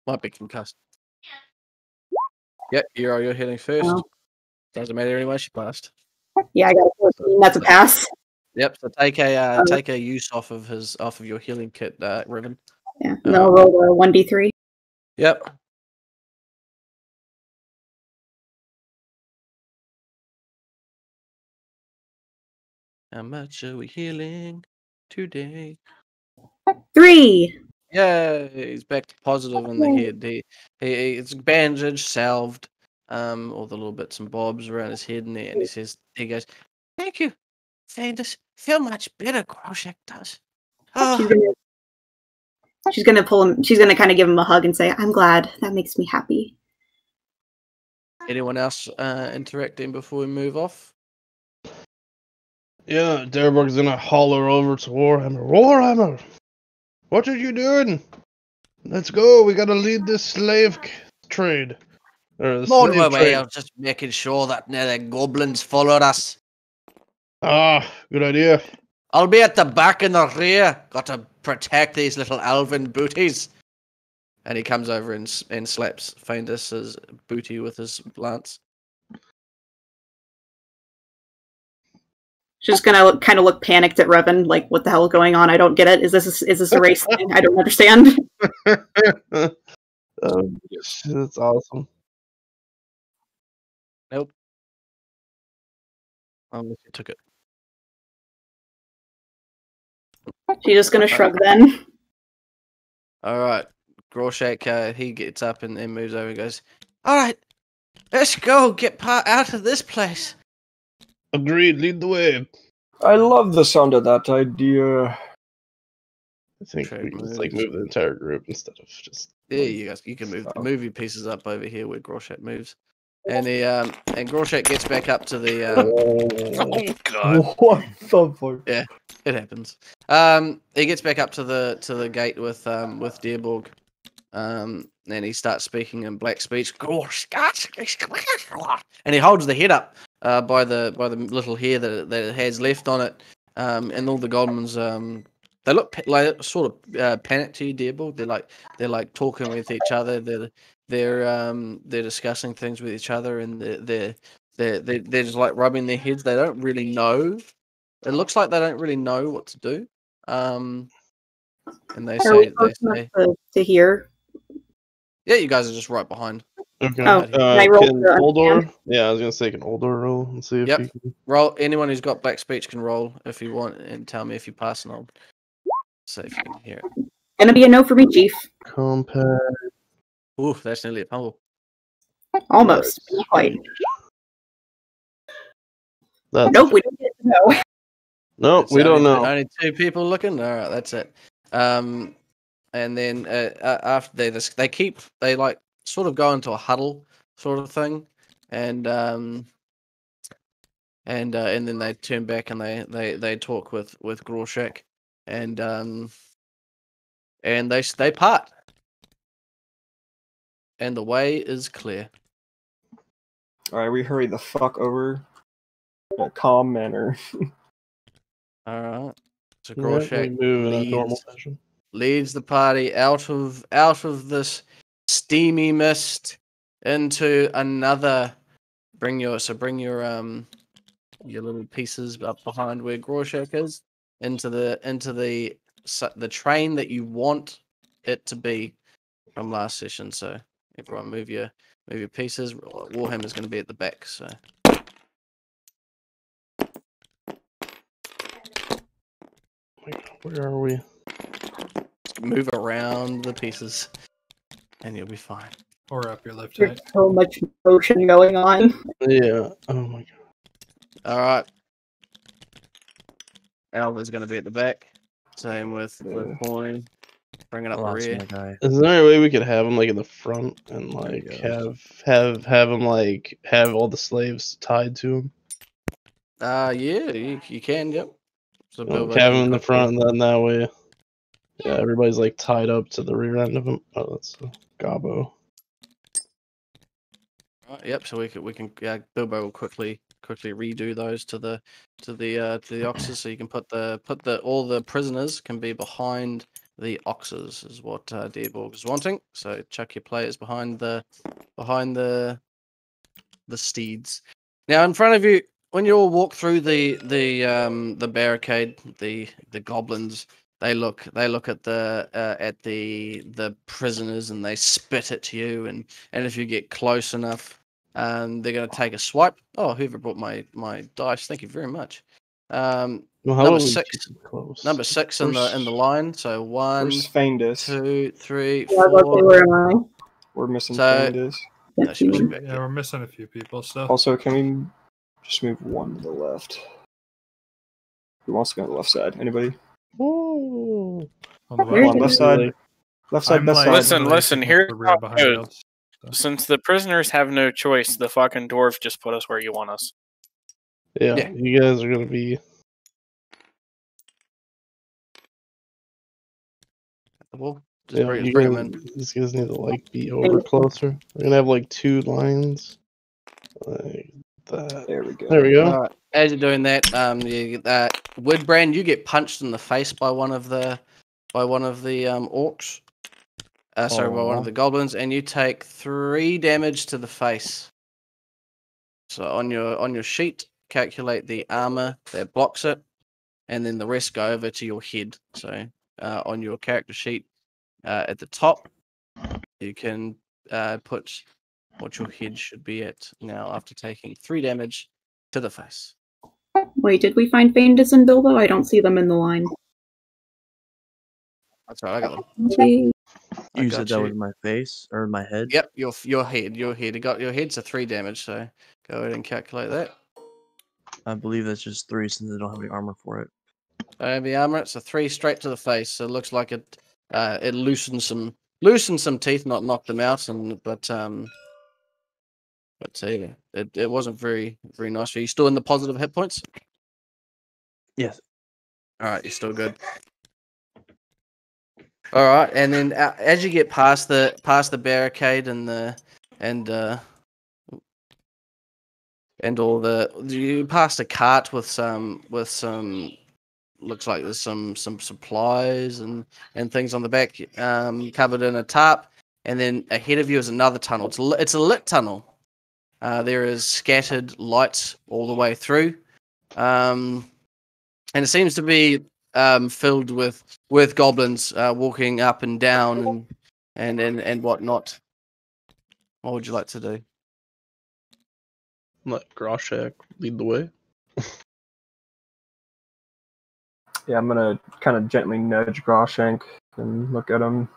Might be concussed. Yep, you're hitting first. Oh. Doesn't matter anyway. She passed. Yeah, I got a 14. That's a pass. Yep. So take a use off of your healing kit, Riven. Yeah. And I'll roll a 1d3. Yep. How much are we healing today? 3. Yeah, he's back to positive in the head. It's bandaged, salved, all the little bits and bobs around his head, and he goes, "Thank you, Fandus. Feel much better, Groshek does." Oh. She's gonna pull him. She's gonna kind of give him a hug and say, "I'm glad. That makes me happy." Anyone else interacting before we move off? Yeah, Darborg's gonna holler over to Warhammer. Warhammer, what are you doing? Let's go. We gotta lead this slave trade. More on my way. I'm just making sure that the goblins followed us. Ah, good idea. I'll be at the back and the rear. Got to protect these little elven booties. And he comes over and slaps Fandus's booty with his lance. She's gonna kind of look panicked at Revan, like, "What the hell is going on? I don't get it. Is this a race thing? I don't understand." That's awesome. Nope. Unless you took it. She's just gonna shrug then. All right, Groshek. He gets up and moves over and goes, "All right, let's go. Get out of this place." Agreed. Lead the way. I love the sound of that idea. I think we can just move the entire group instead of just. Yeah, you can move the movie pieces up over here where Groshek moves, and Groshek gets back up to the. Oh God! What the fuck? Yeah, it happens. He gets back up to the gate with Darborg, and he starts speaking in black speech. And he holds the head up by the little hair that it has left on it, and all the goblins they look like sort of panicked to you, Dearborn. They're like talking with each other. They're discussing things with each other, and they're just like rubbing their heads. They don't really know. It looks like they don't really know what to do. And they say to hear. Yeah, you guys are just right behind. Okay. Oh, can I roll can to Oldor? Yeah, I was gonna say can Oldor roll and see if Yep. he can. Roll. Anyone who's got black speech can roll if you want, and tell me if you pass, and I'll say if you can hear it. Gonna be a no for me, Chief. Compact. Ooh, that's nearly a fumble. Almost. Not quite. That's Nope, we don't get to know. Nope, we don't know. Only 2 people looking. All right, that's it. And then after they like sort of go into a huddle sort of thing, and then they turn back and they talk with Groshek, and they part, and the way is clear. All right, we hurry the fuck over in a calm manner. All right, so Yeah, Groshek we move in a normal fashion. leads the party out of this steamy mist into another. Bring your little pieces up behind where Groshek is into the train that you want it to be from last session. So everyone move your pieces. Warhammer's going to be at the back. So where are we? Move around the pieces, and you'll be fine. Or up your left There's hand. so much motion going on. Yeah. Oh my god. All right. Alva's going to be at the back. Same with Coin. Bring it up the rear. Is there any way we could have him like in the front and like have him like have all the slaves tied to him? Yeah, you can. Yep. So Have him in the front, and then that way, yeah, everybody's like tied up to the rear end of him. Oh, that's Gobbo. Yep. So we can Bilbo will quickly redo those to the oxes, so you can put all the prisoners can be behind the oxes is what Dearborg is wanting. So chuck your players behind the steeds. Now in front of you, when you all walk through the barricade, the goblins they look at the prisoners and they spit at you, and if you get close enough, they're going to take a swipe. Oh, whoever brought my dice, thank you very much. Number 6 in the line. So 1, 2, 3, 4. Where am I? We're missing So- Fandus. Yeah, we're missing a few people still. Also, can we just move one to the left? Who wants to go on the left side? Anybody? On the Come on, left side. Left side, best side. Listen. Here's the how rear it behind goes. us. Since the prisoners have no choice, the fucking dwarves just put us where you want us. Yeah, you guys are gonna be. Well, Yeah, bring you them guys, in. these guys need to like be over closer. We're gonna have like 2 lines, like that. There we go. There we go. All right. As you're doing that, Woodbrand, you get punched in the face by one of the orcs. Sorry, by one of the goblins, and you take 3 damage to the face. So on your sheet, calculate the armor that blocks it, and then the rest go over to your head. So on your character sheet, at the top, you can put what your head should be at now after taking 3 damage to the face. Wait, did we find Fandus and Bilbo? I don't see them in the line. That's right, I got them. You said that was my face or my head? Yep, your head. You got your head, so 3 damage. So go ahead and calculate that. I believe that's just 3 since I don't have any armor for it. The armor, it's a 3 straight to the face. So it looks like it loosens some teeth, not knocked them out, but yeah, it wasn't very nice. Are you still in the positive hit points? Yes. All right, you're still good. All right, and then as you get past the barricade you pass a cart with some looks like there's some supplies and things on the back, covered in a tarp. And then ahead of you is another tunnel. It's a lit tunnel. There is scattered lights all the way through, and it seems to be filled with goblins walking up and down and whatnot. What would you like to do? Let Groshek lead the way. Yeah, I'm gonna kind of gently nudge Groshank and look at him.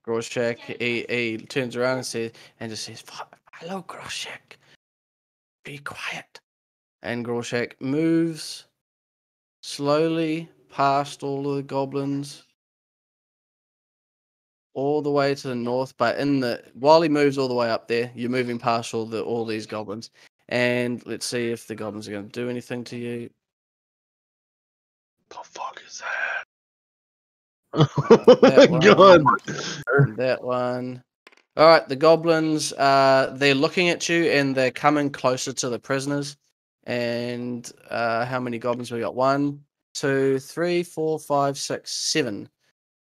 Groshek, he turns around and just says, "Hello, Groshek. Be quiet." And Groshek moves slowly past all of the goblins, all the way to the north. But while he moves all the way up there, you're moving past all these goblins. And let's see if the goblins are going to do anything to you. The fuck is that? Oh my god! That one. All right, the goblins. They're looking at you and they're coming closer to the prisoners. And how many goblins we got? 1, 2, 3, 4, 5, 6, 7.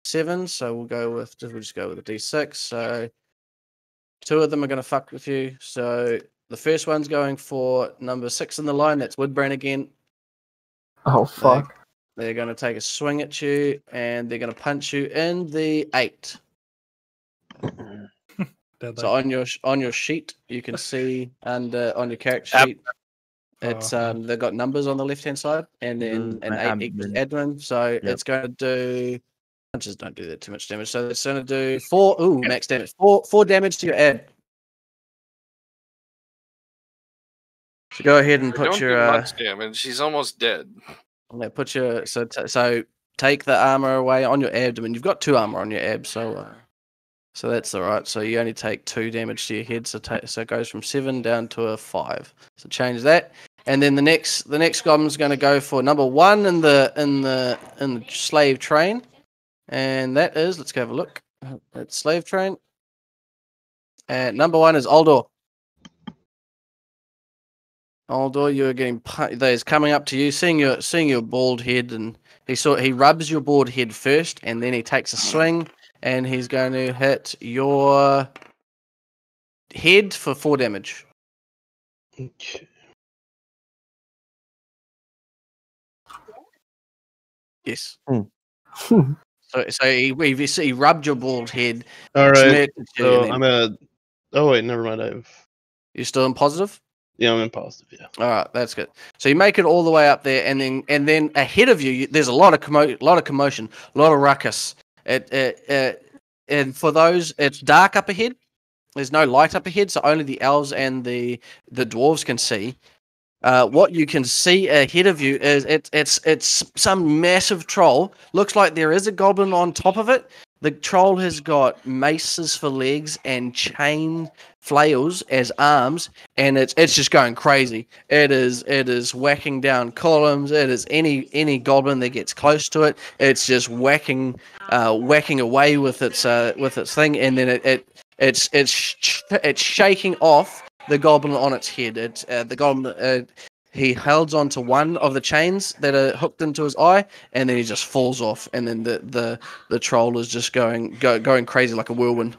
7. So we'll just go with a D6. So 2 of them are going to fuck with you. So the first one's going for number 6 in the line. That's Woodbrand again. Oh fuck! They're going to take a swing at you, and they're going to punch you in the 8. So on your sheet, you can see under on your character sheet, it's they've got numbers on the left hand side, and then an 8 equals admin. So it's going to do. Punches don't do that too much damage. So it's going to do 4. Max damage. 4 damage to your ad. So go ahead and put your much damage. He's almost dead. Put your so take the armor away on your abdomen. You've got 2 armor on your abs, so that's all right. So you only take 2 damage to your head. So it goes from 7 down to a 5. So change that, and then the next goblin's going to go for number 1 in the slave train, and that is, let's go have a look. It's slave train, and number 1 is Aldor. Aldor, you're getting he's coming up to you, seeing your bald head, and he rubs your bald head first, and then he takes a swing, and he's going to hit your head for 4 damage. Okay. Yes. So he rubbed your bald head. All right. So I'm at. Oh wait, never mind. You're still in positive? Yeah, I'm in positive. Yeah. All right, that's good. So you make it all the way up there, and then ahead of you, there's a lot of commotion, a lot of ruckus. And for those, it's dark up ahead. There's no light up ahead, so only the elves and the dwarves can see. What you can see ahead of you is it's some massive troll. Looks like there is a goblin on top of it. The troll has got maces for legs and chain flails as arms, and it's just going crazy. It is whacking down columns. It is any goblin that gets close to it. It's just whacking away with its thing, and then it's shaking off the goblin on its head. It's the goblin. He holds onto one of the chains that are hooked into his eye, and then he just falls off. And then the troll is just going crazy like a whirlwind.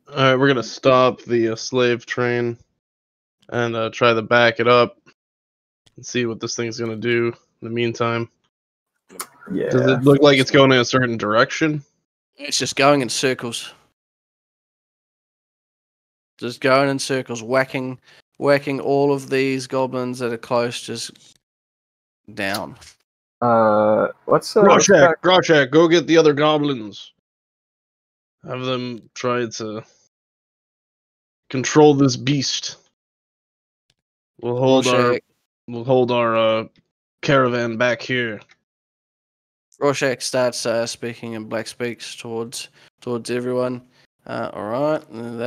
All right, we're gonna stop the slave train and try to back it up and see what this thing's gonna do. In the meantime, yeah. Does it look like it's going in a certain direction? It's just going in circles. Just going in circles, whacking all of these goblins that are close, just down. What's Groshek, go get the other goblins. Have them try to control this beast. We'll hold our caravan back here. Rorschach starts speaking in Black Speaks towards everyone. All right, and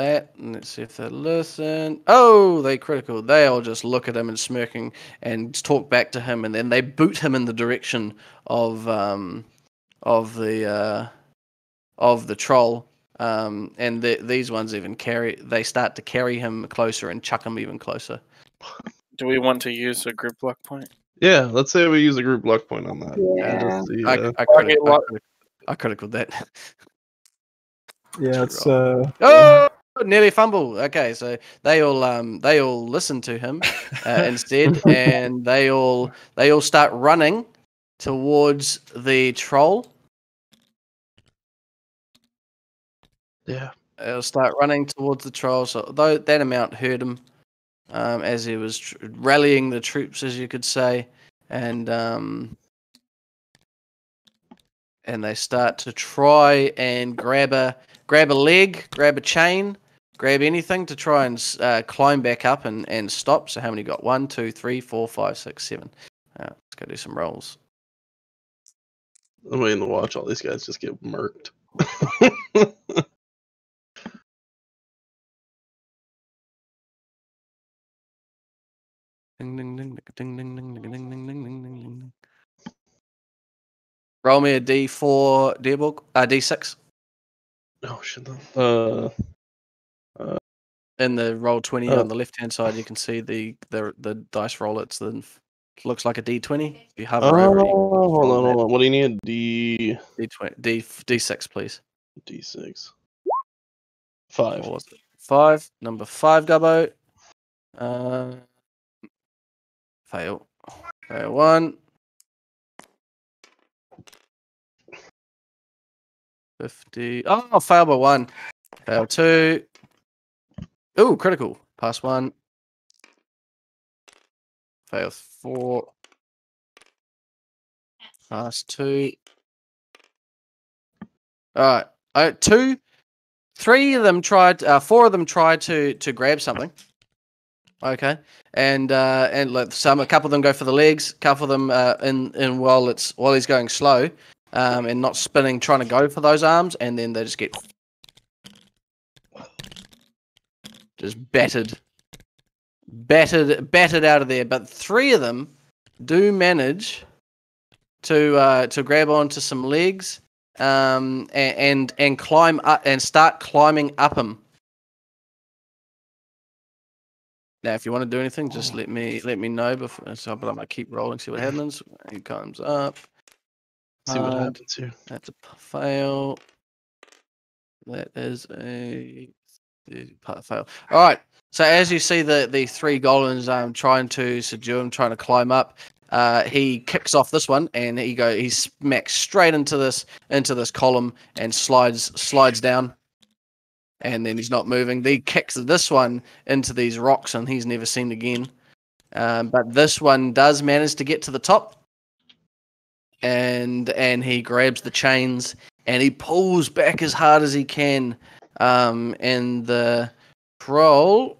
let's see if they listen. Oh, they critical. They all just look at him and smirking and talk back to him, and then they boot him in the direction of the troll. And these ones even start to carry him closer and chuck him even closer. Do we want to use a group luck point? Yeah, let's say we use a group luck point on that. Yeah. See, I critical that. Yeah, it's Oh, nearly fumble. Okay, so they all listen to him instead, and they all start running towards the troll. Yeah, they'll start running towards the troll. So though that amount hurt him, as he was rallying the troops, as you could say, and they start to try and grab a leg, grab a chain, grab anything to try and climb back up and stop. So how many got? 1, 2, 3, 4, 5, 6, 7. Let's go do some rolls. I'm waiting to watch all these guys just get murked. Ding ding ding ding ding ding ding ding ding ding ding ding. Roll me a D4, Dearborg. D6. Oh shit! In the roll 20 on the left hand side, you can see the dice roll. It looks like a D20. If you hover over it, hold on. What do you need? D20, D6, please. D6. 5. What was it? 5. Number 5, Gubbo. Fail. Fail 1. 50. Oh, fail by 1. Fail 2. Ooh, critical. Pass 1. Fail 4. Pass 2. All right. 2. 3 of them tried. 4 of them tried to grab something. Okay, and a couple of them go for the legs. A couple of them in while he's going slow, and not spinning, trying to go for those arms, and then they just get battered out of there. But 3 of them do manage to grab onto some legs, and climb up and start climbing up him. Now, if you want to do anything, just let me know before. But I'm gonna keep rolling, see what happens. He comes up. See what happens here. That's a fail. That is a fail. All right. So as you see the 3 golems trying to subdue him, trying to climb up, he kicks off this one, and he smacks straight into this column and slides down. And then he's not moving. He kicks this one into these rocks, and he's never seen again. But this one does manage to get to the top, and he grabs the chains and he pulls back as hard as he can. And the troll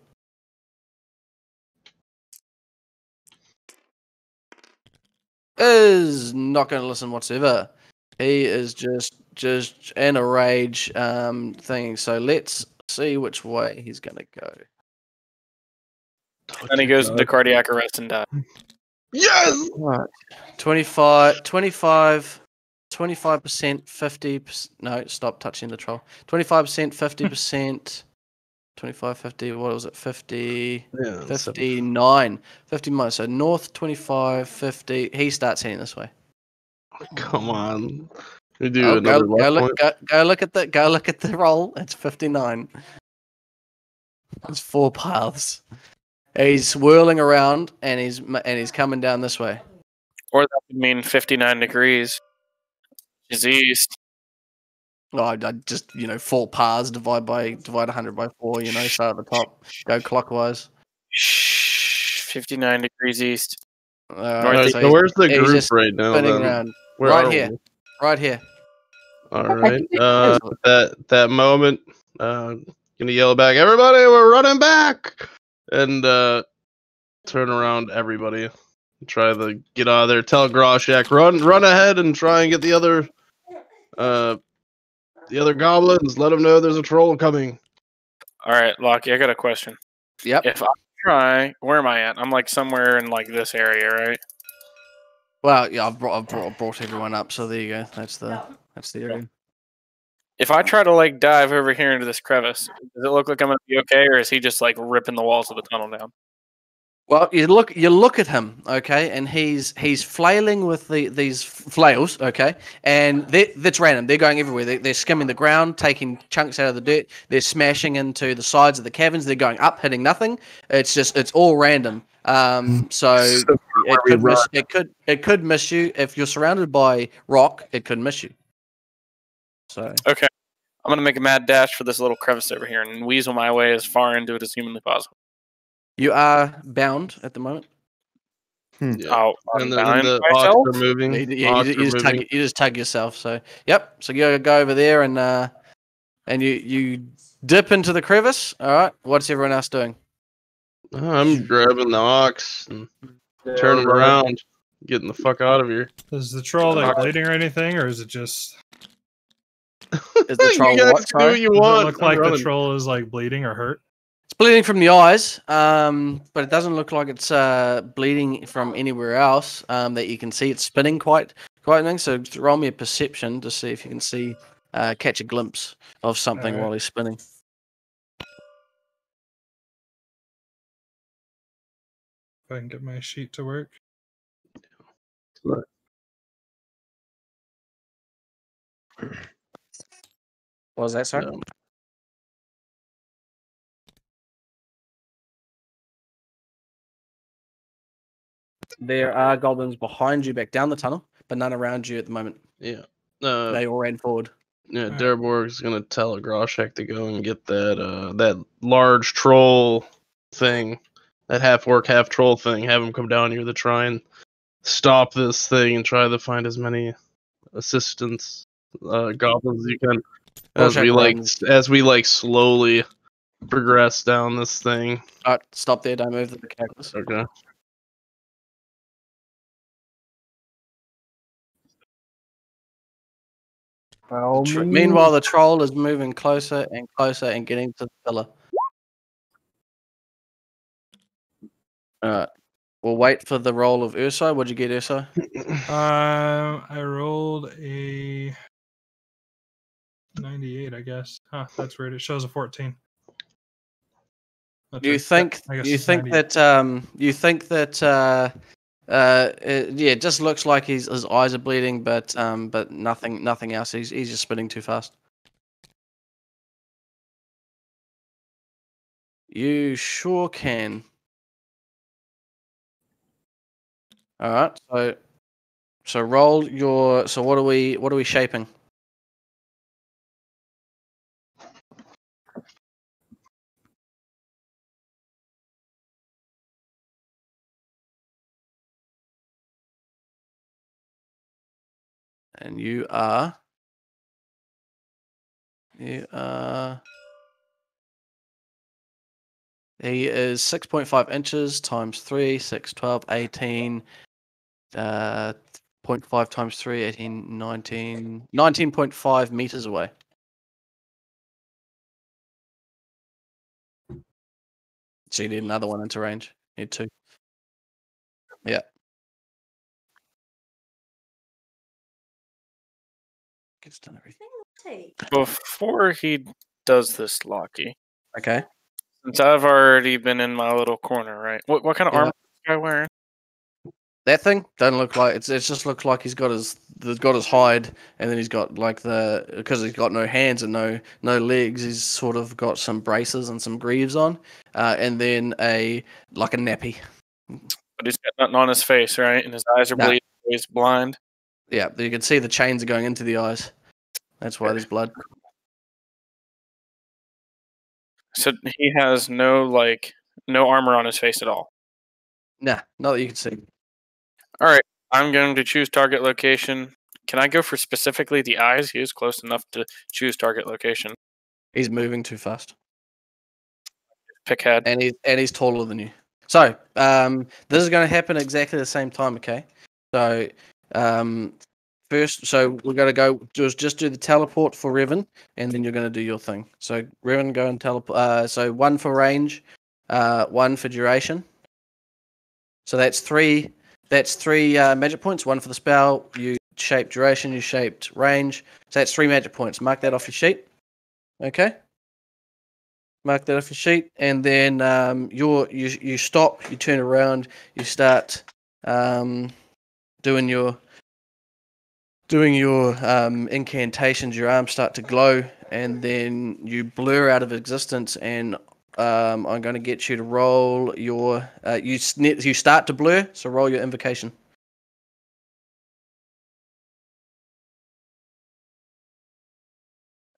is not going to listen whatsoever. He is just in a rage thing. So let's see which way he's going to go. And he goes into cardiac arrest and dies. Yes! Right. 25%, 50%. No, stop touching the troll. 25%, 50%. 25, 50, what was it? 50, yeah, 59. 50 minus. So north 25, 50. He starts heading this way. Come on. We do another go look at the roll. It's 59. It's 4 paths. He's swirling around and he's coming down this way. Or that would mean 59 degrees. Is east. Oh, I just 4 paths, divide 100 by 4. Start at the top, go clockwise. 59 degrees east. So where's the group right now? Then? Right here. All right. That moment, gonna yell back, everybody, we're running back, and turn around, everybody, try to get out of there. Tell Groshek, run ahead and try and get the other goblins. Let them know there's a troll coming. All right, Lockie, I got a question. Yep. If I try, where am I at? I'm like somewhere in like this area, right? Well, yeah, I've brought everyone up, so there you go. That's the area. If I try to like dive over here into this crevice, does it look like I'm gonna be okay, or is he just like ripping the walls of the tunnel down? Well, you look at him, okay, and he's flailing with these flails, okay, and that's random. They're going everywhere. They're skimming the ground, taking chunks out of the dirt. They're smashing into the sides of the caverns. They're going up, hitting nothing. It's all random. So it could miss you if you're surrounded by rock. It could miss you. So okay, I'm gonna make a mad dash for this little crevice over here and weasel my way as far into it as humanly possible. You are bound at the moment. Yeah. Oh, and the odds are moving. You just tug yourself. So yep. So you go over there and you dip into the crevice. All right. What's everyone else doing? I'm grabbing the ox and turning around, getting the fuck out of here. Is the troll like bleeding or anything, or is it just? Is the troll what? Does it look like the troll is like bleeding or hurt? It's bleeding from the eyes, but it doesn't look like it's bleeding from anywhere else that you can see. It's spinning quite nice. So roll me a perception to see if you can see, catch a glimpse of something while he's spinning. If I can get my sheet to work. What was that, sorry? No. There are goblins behind you back down the tunnel, but none around you at the moment. Yeah. They all ran forward. Yeah, Derborg's gonna tell Groshek to go and get that large troll thing, that half orc, half troll thing. Have him come down here to try and stop this thing and try to find as many assistants goblins as you can as we slowly progress down this thing. Alright, stop there. Don't move the cactus. Okay. Meanwhile, the troll is moving closer and closer and getting to the pillar. Alright. We'll wait for the roll of Urso. What'd you get, Urso? I rolled a 98, I guess. Huh, that's weird. It shows a 14. You think that it just looks like his eyes are bleeding, but nothing else. He's just spinning too fast. You sure can. All right. So roll your. So what are we shaping? And you are. He is 6.5 inches times 3, 6, 12, 18. 0.5 times 3, 18, 19. 19.5 meters away. So you need another one into range. You need 2. Yeah. Gets done everything. Before he does this, Lockie. Okay. Since I've already been in my little corner, right? What kind of armor is this guy wearing? That thing doesn't look like it just looks like he's got his hide, and then he's got like because he's got no hands and no legs, he's sort of got some braces and some greaves on, and then a nappy. But he's got nothing on his face, right? And his eyes are bleeding. He's blind. Yeah, you can see the chains are going into the eyes. That's why there's blood. So he has no armor on his face at all. Nah, not that you can see. All right, I'm going to choose target location. Can I go for specifically the eyes? He is close enough to choose target location. He's moving too fast. Pick head. And he's taller than you. So, this is going to happen exactly the same time, okay? So, first, we're going to go just do the teleport for Revan, and then you're going to do your thing. So, Revan, go and teleport. So, 1 for range, 1 for duration. So that's 3. That's 3 magic points. 1 for the spell. You shaped duration. You shaped range. So that's 3 magic points. Mark that off your sheet. Okay. Mark that off your sheet, and then you stop, you turn around, you start doing your incantations. Your arms start to glow, and then you blur out of existence. And I'm going to get you to roll your you start to blur, so roll your invocation.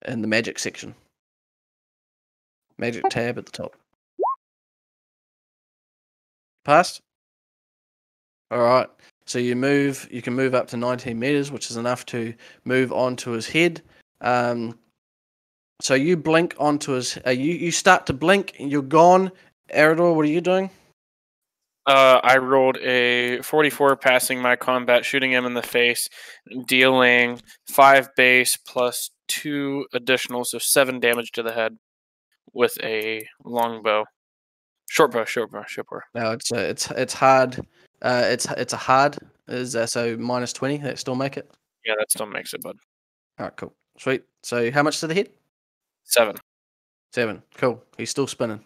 In the magic section. Magic tab at the top. Passed? Alright. So you can move up to 19 meters, which is enough to move onto his head. So you blink onto his you start to blink and you're gone. Eridor, what are you doing? I rolled a 44 passing my combat, shooting him in the face, dealing 5 base plus 2 additional, so 7 damage to the head with a longbow. Short bow. No, it's hard. It's a hard. So minus 20. That still make it? Yeah, that still makes it, bud. Alright, cool. Sweet. So how much to the head? 7. 7. Cool. He's still spinning.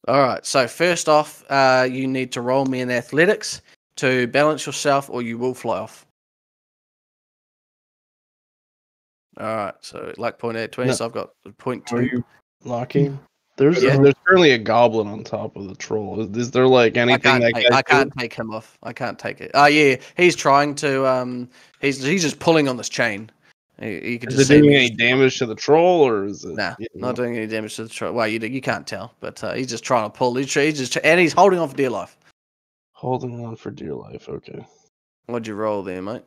Alright, so first off, you need to roll me in athletics to balance yourself or you will fly off. Alright, so luck point at 20, so I've got point 2. Are you locking? There's currently a goblin on top of the troll. Is there like anything I can't take him off. I can't take it. Oh yeah, he's trying to he's just pulling on this chain. You can is it doing any damage to the troll, or is it? Nah, not doing any damage to the troll. Well, you can't tell, but he's just trying to pull. He's holding on for dear life. Holding on for dear life. Okay. What'd you roll there, mate?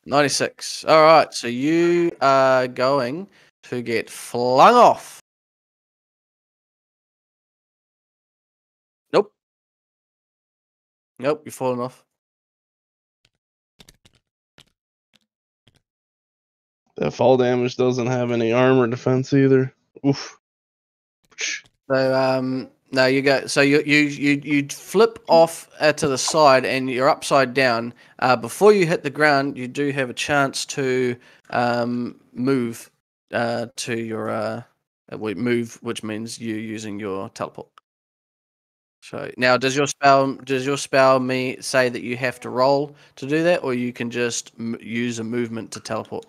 96. All right, so you are going to get flung off. Nope. Nope, you're falling off. That fall damage doesn't have any armor defense either. Oof. So no, you go. So you flip off to the side and you're upside down. Before you hit the ground, you do have a chance to move to your move, which means you using your teleport. So now, does your spell say that you have to roll to do that, or you can just use a movement to teleport?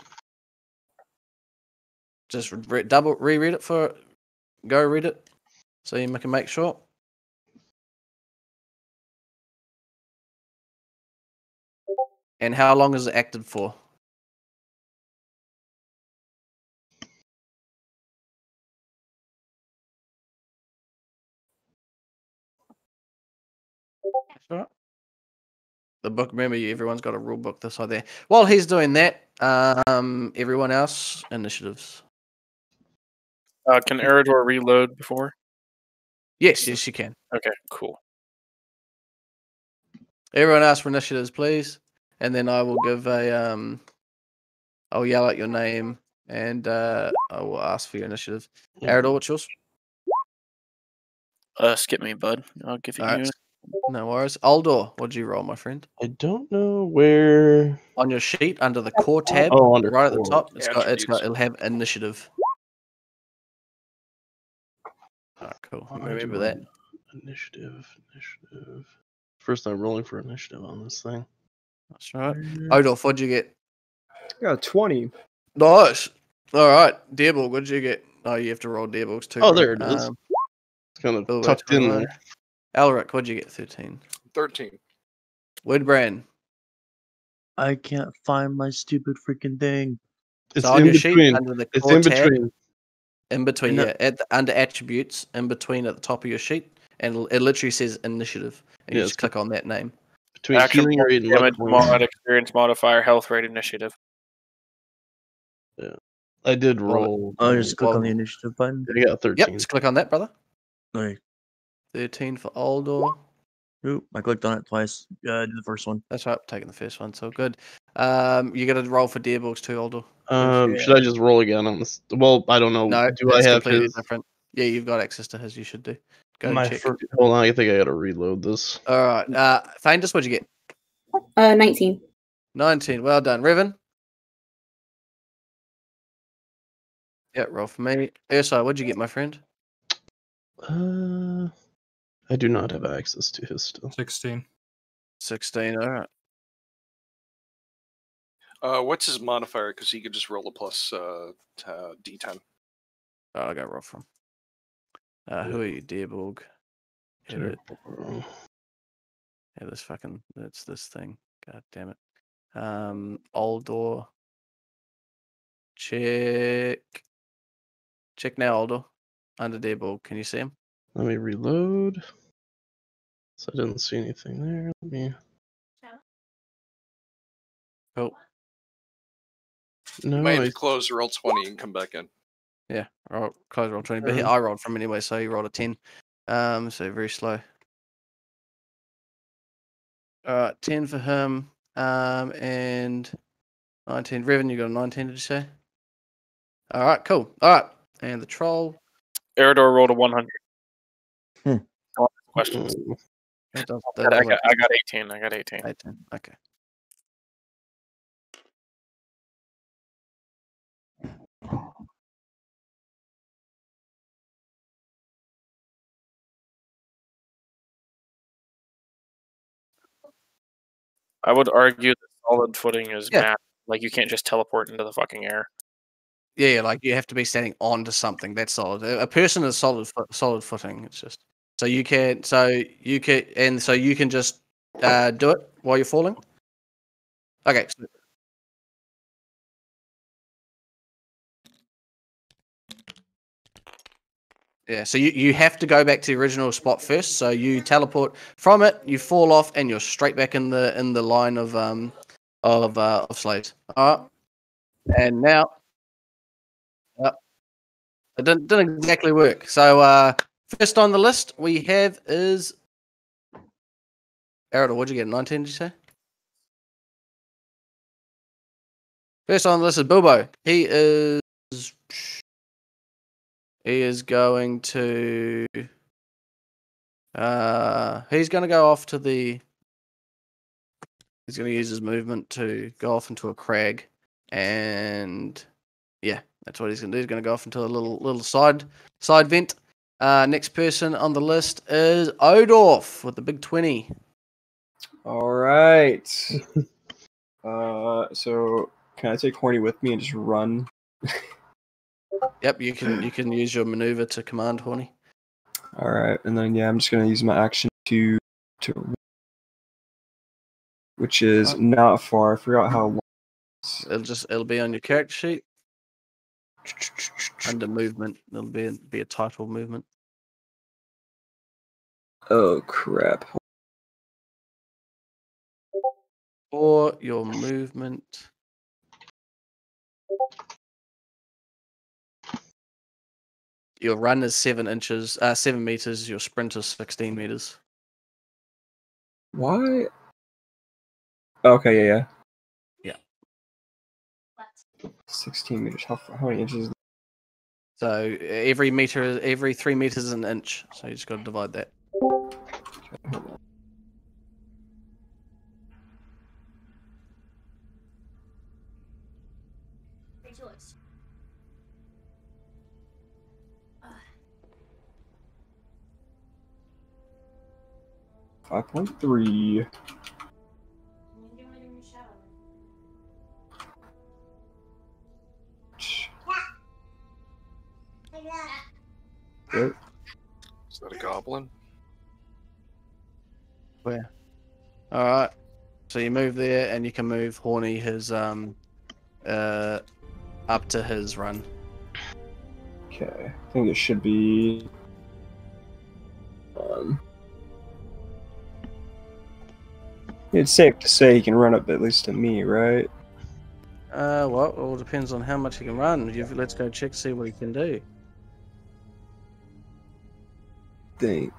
Just reread it go read it, so you can make sure. And how long is it active for? That's right. The book, remember, everyone's got a rule book this side there. While he's doing that, everyone else, initiatives. Can Eridor reload before? Yes, you can. Okay, cool. Everyone else for initiatives, please. And then I will give I'll yell out your name and I will ask for your initiative. Eridor, what's yours? Skip me, bud. I'll give you. Right. No worries. Aldor, what'd you roll, my friend? I don't know where. On your sheet, under the core tab, under right core. At the top, it'll have initiative. Alright, cool. Remember that. Initiative. First time rolling for initiative on this thing. That's right. Odolph, what'd you get? I got 20. Nice. Alright. Deerborg, what'd you get? Oh, you have to roll Deerborgs too. Oh, there it is. It's kind of tucked in there. Elric, what'd you get? 13. 13. Woodbrand. I can't find my stupid freaking thing. It's so on your sheet under the core tab. In between, yeah, under attributes, in between at the top of your sheet, and it literally says initiative, and you just click on that name. Between shooting rate and damage mod, experience modifier, health rate, initiative. Yeah, I did roll. I'll just click on the initiative button. I got 13. Yep, just click on that, brother. Okay. 13 for Aldor. Oop, I clicked on it twice. I did the first one. That's right, taking the first one, so good. You got to roll for Deerborgs too, Aldor. Should I just roll again on this? Well, I don't know. No, do I have completely his? Different. Yeah, you've got access to his. You should do. Go My and check. Hold on, I think I gotta reload this. All right. Thaindus, what'd you get? 19. 19. Well done. Revan? Yeah, roll for me. Ursa, what'd you get, my friend? I do not have access to his still. 16. 16. All right. What's his modifier? Because he could just roll a plus D10. Oh, I got roll from. Who are you, Deerborg? Yeah, this fucking, that's this thing. God damn it. Aldor. Check now, Aldor. Under Deerborg. Can you see him? Let me reload. So I didn't see anything there. Let me. Cool. You No, might have I to close roll 20 and come back in. Yeah, close roll 20. But I rolled from anyway, so he rolled a 10. So very slow. Alright, 10 for him. And 19. Revan, you got a 19, did you say? Alright, cool. Alright. And the troll. Eridor rolled a 100. Questions. I got 18. I got 18. 18. Okay. I would argue that solid footing is Yeah. math. Like, you can't just teleport into the fucking air. Yeah, like you have to be standing onto something. That's solid. A person is solid footing. It's just so you can just do it while you're falling. Okay. So, yeah, so you have to go back to the original spot first. So you teleport from it, you fall off, and you're straight back in the line of slaves. All right, and now, it didn't exactly work. So first on the list we have is Eridor. What'd you get? 19? Did you say? First on the list is Bilbo. He is going to he's going to go off to the. He's going to use his movement to go off into a crag, and yeah, that's what he's going to do. He's going to go off into a little side vent. Next person on the list is Odorf with the big 20. All right. So can I take Horny with me and just run? Yep, you can use your maneuver to command Horny. All right, and then I'm just gonna use my action to which is not far. I forgot how long. It'll be on your character sheet under movement. It'll be a title movement. Oh crap! Or your movement. Your run is 7 meters. Your sprint is 16 meters. Why? Okay, yeah. 16 meters. How many inches? Is that? So every 3 meters is an inch. So you just got to divide that. Okay, hold on. Rejoice. 5.3. Good. Is that a goblin? Where? All right. So you move there, and you can move Horny his up to his run. Okay, I think it should be. It's safe to say he can run up at least to me, right? Well, it all depends on how much he can run. Let's go check, see what he can do. Think.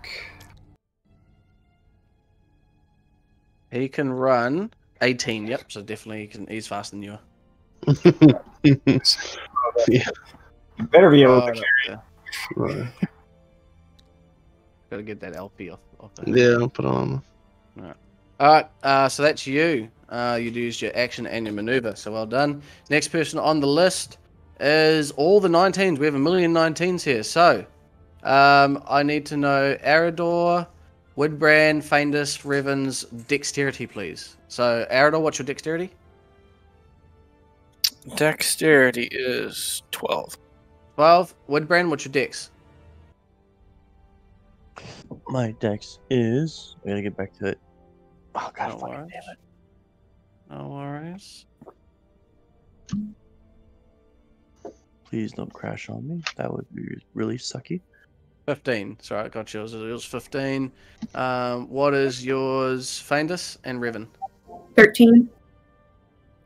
He can run 18. Yep, so definitely he's faster than you are. Yeah. You better be able to carry it. Right. Gotta get that LP off the Yeah, I'll put on. Alright, so that's you. You used your action and your maneuver, so well done. Next person on the list is all the 19s. We have 1,019s here. So, I need to know Arador, Woodbrand, Feindus, Revan's dexterity, please. So, Arador, what's your dexterity? Dexterity is 12. 12. Woodbrand, what's your dex? My dex is. I gotta get back to it. Oh god, No fucking worries. damn it. No worries. Please don't crash on me. That would be really sucky. 15. Sorry, I got yours. It was 15. What is yours, Feindus and Revan? 13.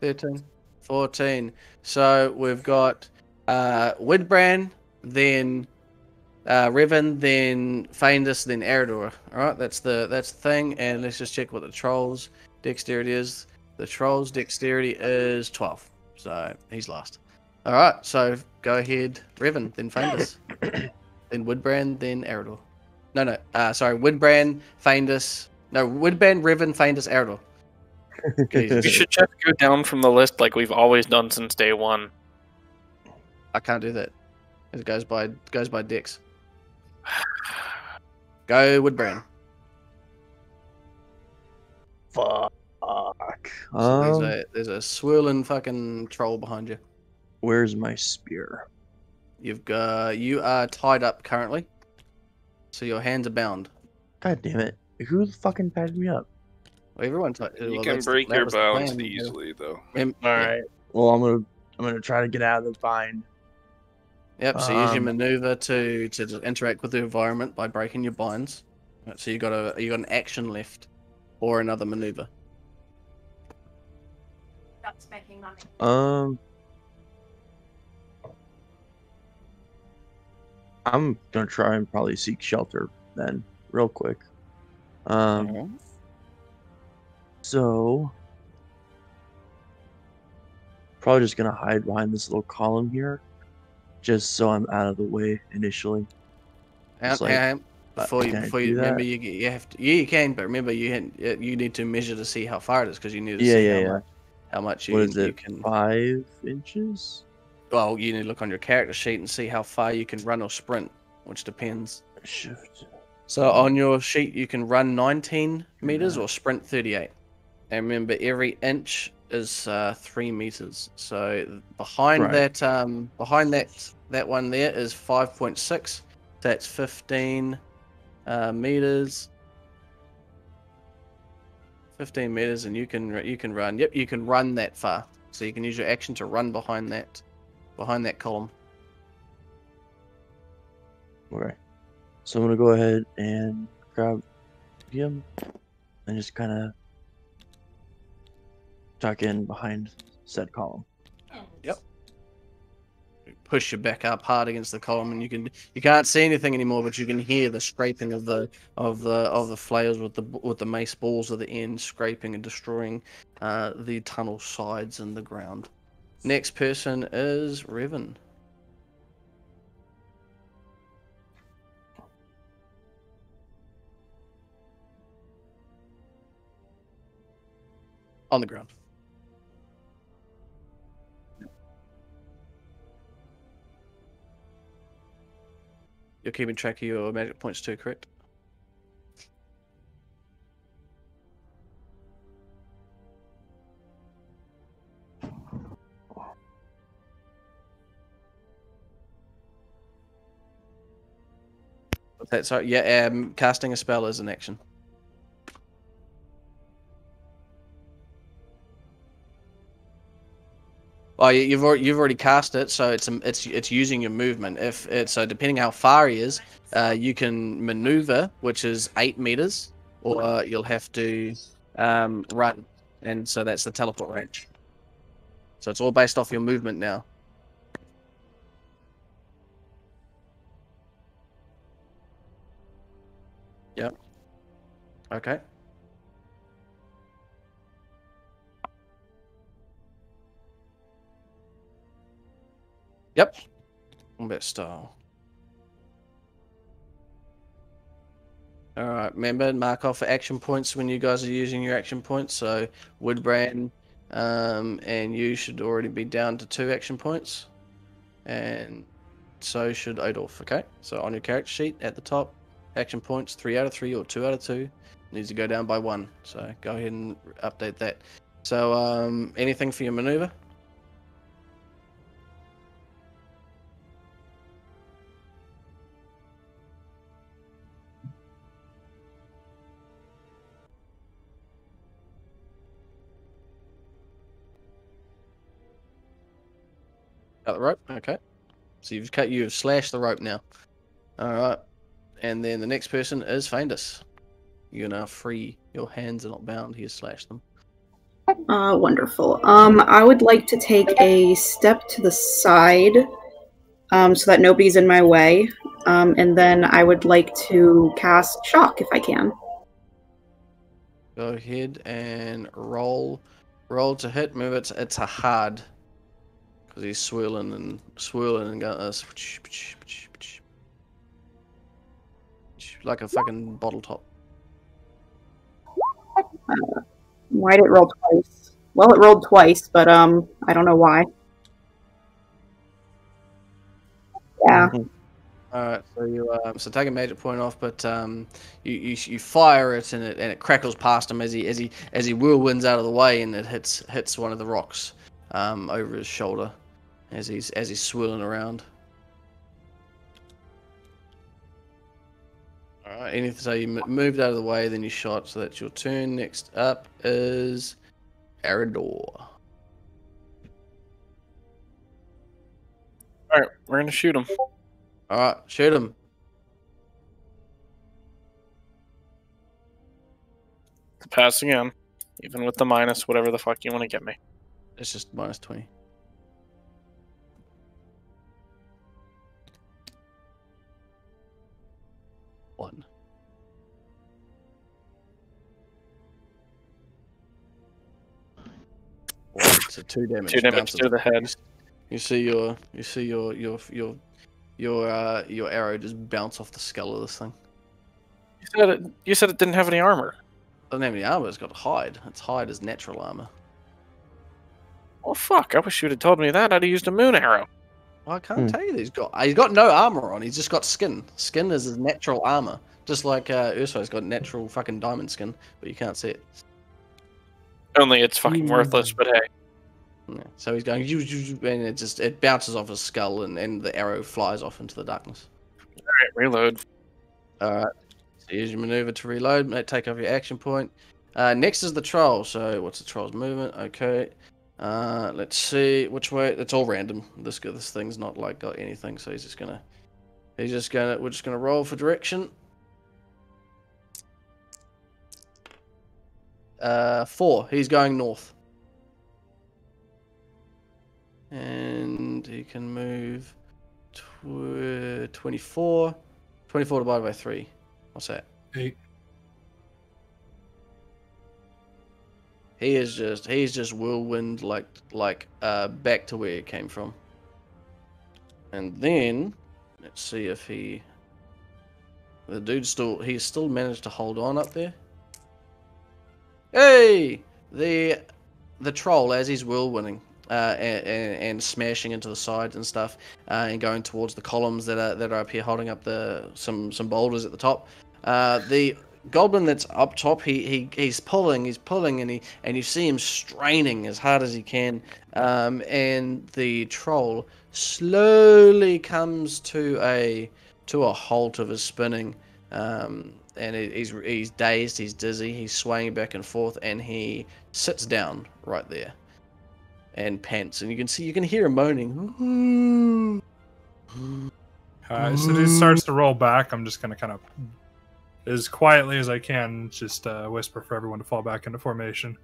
13. 14. So we've got Woodbrand, then Revan, then Feindus, then Arador. Alright, that's the thing. And let's just check what the trolls dexterity is. The trolls dexterity is 12. So he's last. Alright, so go ahead, Revan, then Feindus. Then Woodbrand, then Arador. No, sorry, Woodbrand, Feindus. No, Woodbrand, Revan, Feindus, Arador. We should just go down from the list like we've always done since day one. I can't do that. It goes by dex. Go Woodbrand. Fuck. So there's a swirling fucking troll behind you. Where's my spear? You are tied up currently, so your hands are bound. God damn it! Who fucking tied me up? Well, everyone's You can break your bounds easily, though. All right. Well, I'm gonna try to get out of the bind. Yep. So use your maneuver to interact with the environment by breaking your binds. Right, so you got an action left, or another maneuver. That's making money. I'm gonna try and probably seek shelter then, real quick. So probably just gonna hide behind this little column here, just so I'm out of the way initially. Before you remember, you have to. Yeah, you can, but remember you need to measure to see how far it is because you need to see how much you can. 5 inches. Well, you need to look on your character sheet and see how far you can run or sprint, which depends. Shift. So on your sheet, you can run 19 meters or sprint 38. And remember, every inch is 3 meters. So behind that one there is 5.6. That's 15 meters. 15 meters, and you can run. Yep, you can run that far. So you can use your action to run behind that column. Okay. So I'm gonna go ahead and grab him and just kind of tuck in behind said column. Yep. Push you back up hard against the column, and you can't see anything anymore, but you can hear the scraping of the flails with the mace balls at the end, scraping and destroying the tunnel sides and the ground. Next person is Revan. On the ground. You're keeping track of your magic points too, correct? What's that? Sorry, yeah. Casting a spell is an action. Well, you've already cast it, so it's using your movement. So depending how far he is, you can maneuver, which is 8 meters, or you'll have to run, and so that's the teleport range. So it's all based off your movement now. Yep. Okay. Yep. Combat style. All right, remember, mark off action points when you guys are using your action points. So Woodbrand and you should already be down to 2 action points. And so should Odolf, okay? So on your character sheet at the top, action points 3 out of 3 or 2 out of 2 needs to go down by 1. So go ahead and update that. So anything for your maneuver? Cut the rope, okay. So you've slashed the rope now. Alright. And then the next person is Feindus. You're now free. Your hands are not bound. He has slashed them. Wonderful. I would like to take a step to the side, so that nobody's in my way. And then I would like to cast Shock if I can. Go ahead and roll to hit. Remember, it's a hard, because he's swirling and going like a fucking bottle top. Why did it roll twice? Well, it rolled twice, but I don't know why. Yeah. Alright, so you take a magic point off, but you fire it and it crackles past him as he whirlwinds out of the way, and it hits one of the rocks over his shoulder as he's swirling around. Alright, so you moved out of the way, then you shot, so that's your turn. Next up is Arador. Alright, we're gonna shoot him. Alright, shoot him. Pass again. Even with the minus, whatever the fuck you want to get me. It's just minus 20. One. It's a 2 damage. 2 damage to the head. You see your arrow just bounce off the skull of this thing. You said it didn't have any armor. It doesn't have any armor. It's got hide. Its hide is natural armor. Well, fuck! I wish you'd have told me that. I'd have used a moon arrow. Well, I can't tell you that he's got no armor on. He's just got skin. Skin is his natural armor. Just like Urso's got natural fucking diamond skin, but you can't see it. Only it's fucking worthless, but hey. Yeah, so he's going, and it bounces off his skull, and the arrow flies off into the darkness. Alright, reload. Alright, so here's your maneuver to reload. Take off your action point. Next is the troll. So what's the troll's movement? Okay. Let's see which way. It's all random. This thing's not like got anything, so we're just gonna roll for direction. 4. He's going north. And he can move 24. 24 divided by 3. What's that? 8. He's just whirlwind like back to where he came from. And then let's see if the dude still managed to hold on up there. Hey! The troll, as he's whirlwinding and smashing into the sides and stuff, and going towards the columns that are up here, holding up some boulders at the top. The goblin that's up top, he's pulling, and you see him straining as hard as he can, and the troll slowly comes to a halt of his spinning, and he's dazed, he's dizzy, he's swaying back and forth, and he sits down right there and pants, and you can hear him moaning. So he starts to roll back. I'm just gonna kind of, as quietly as I can, just whisper for everyone to fall back into formation.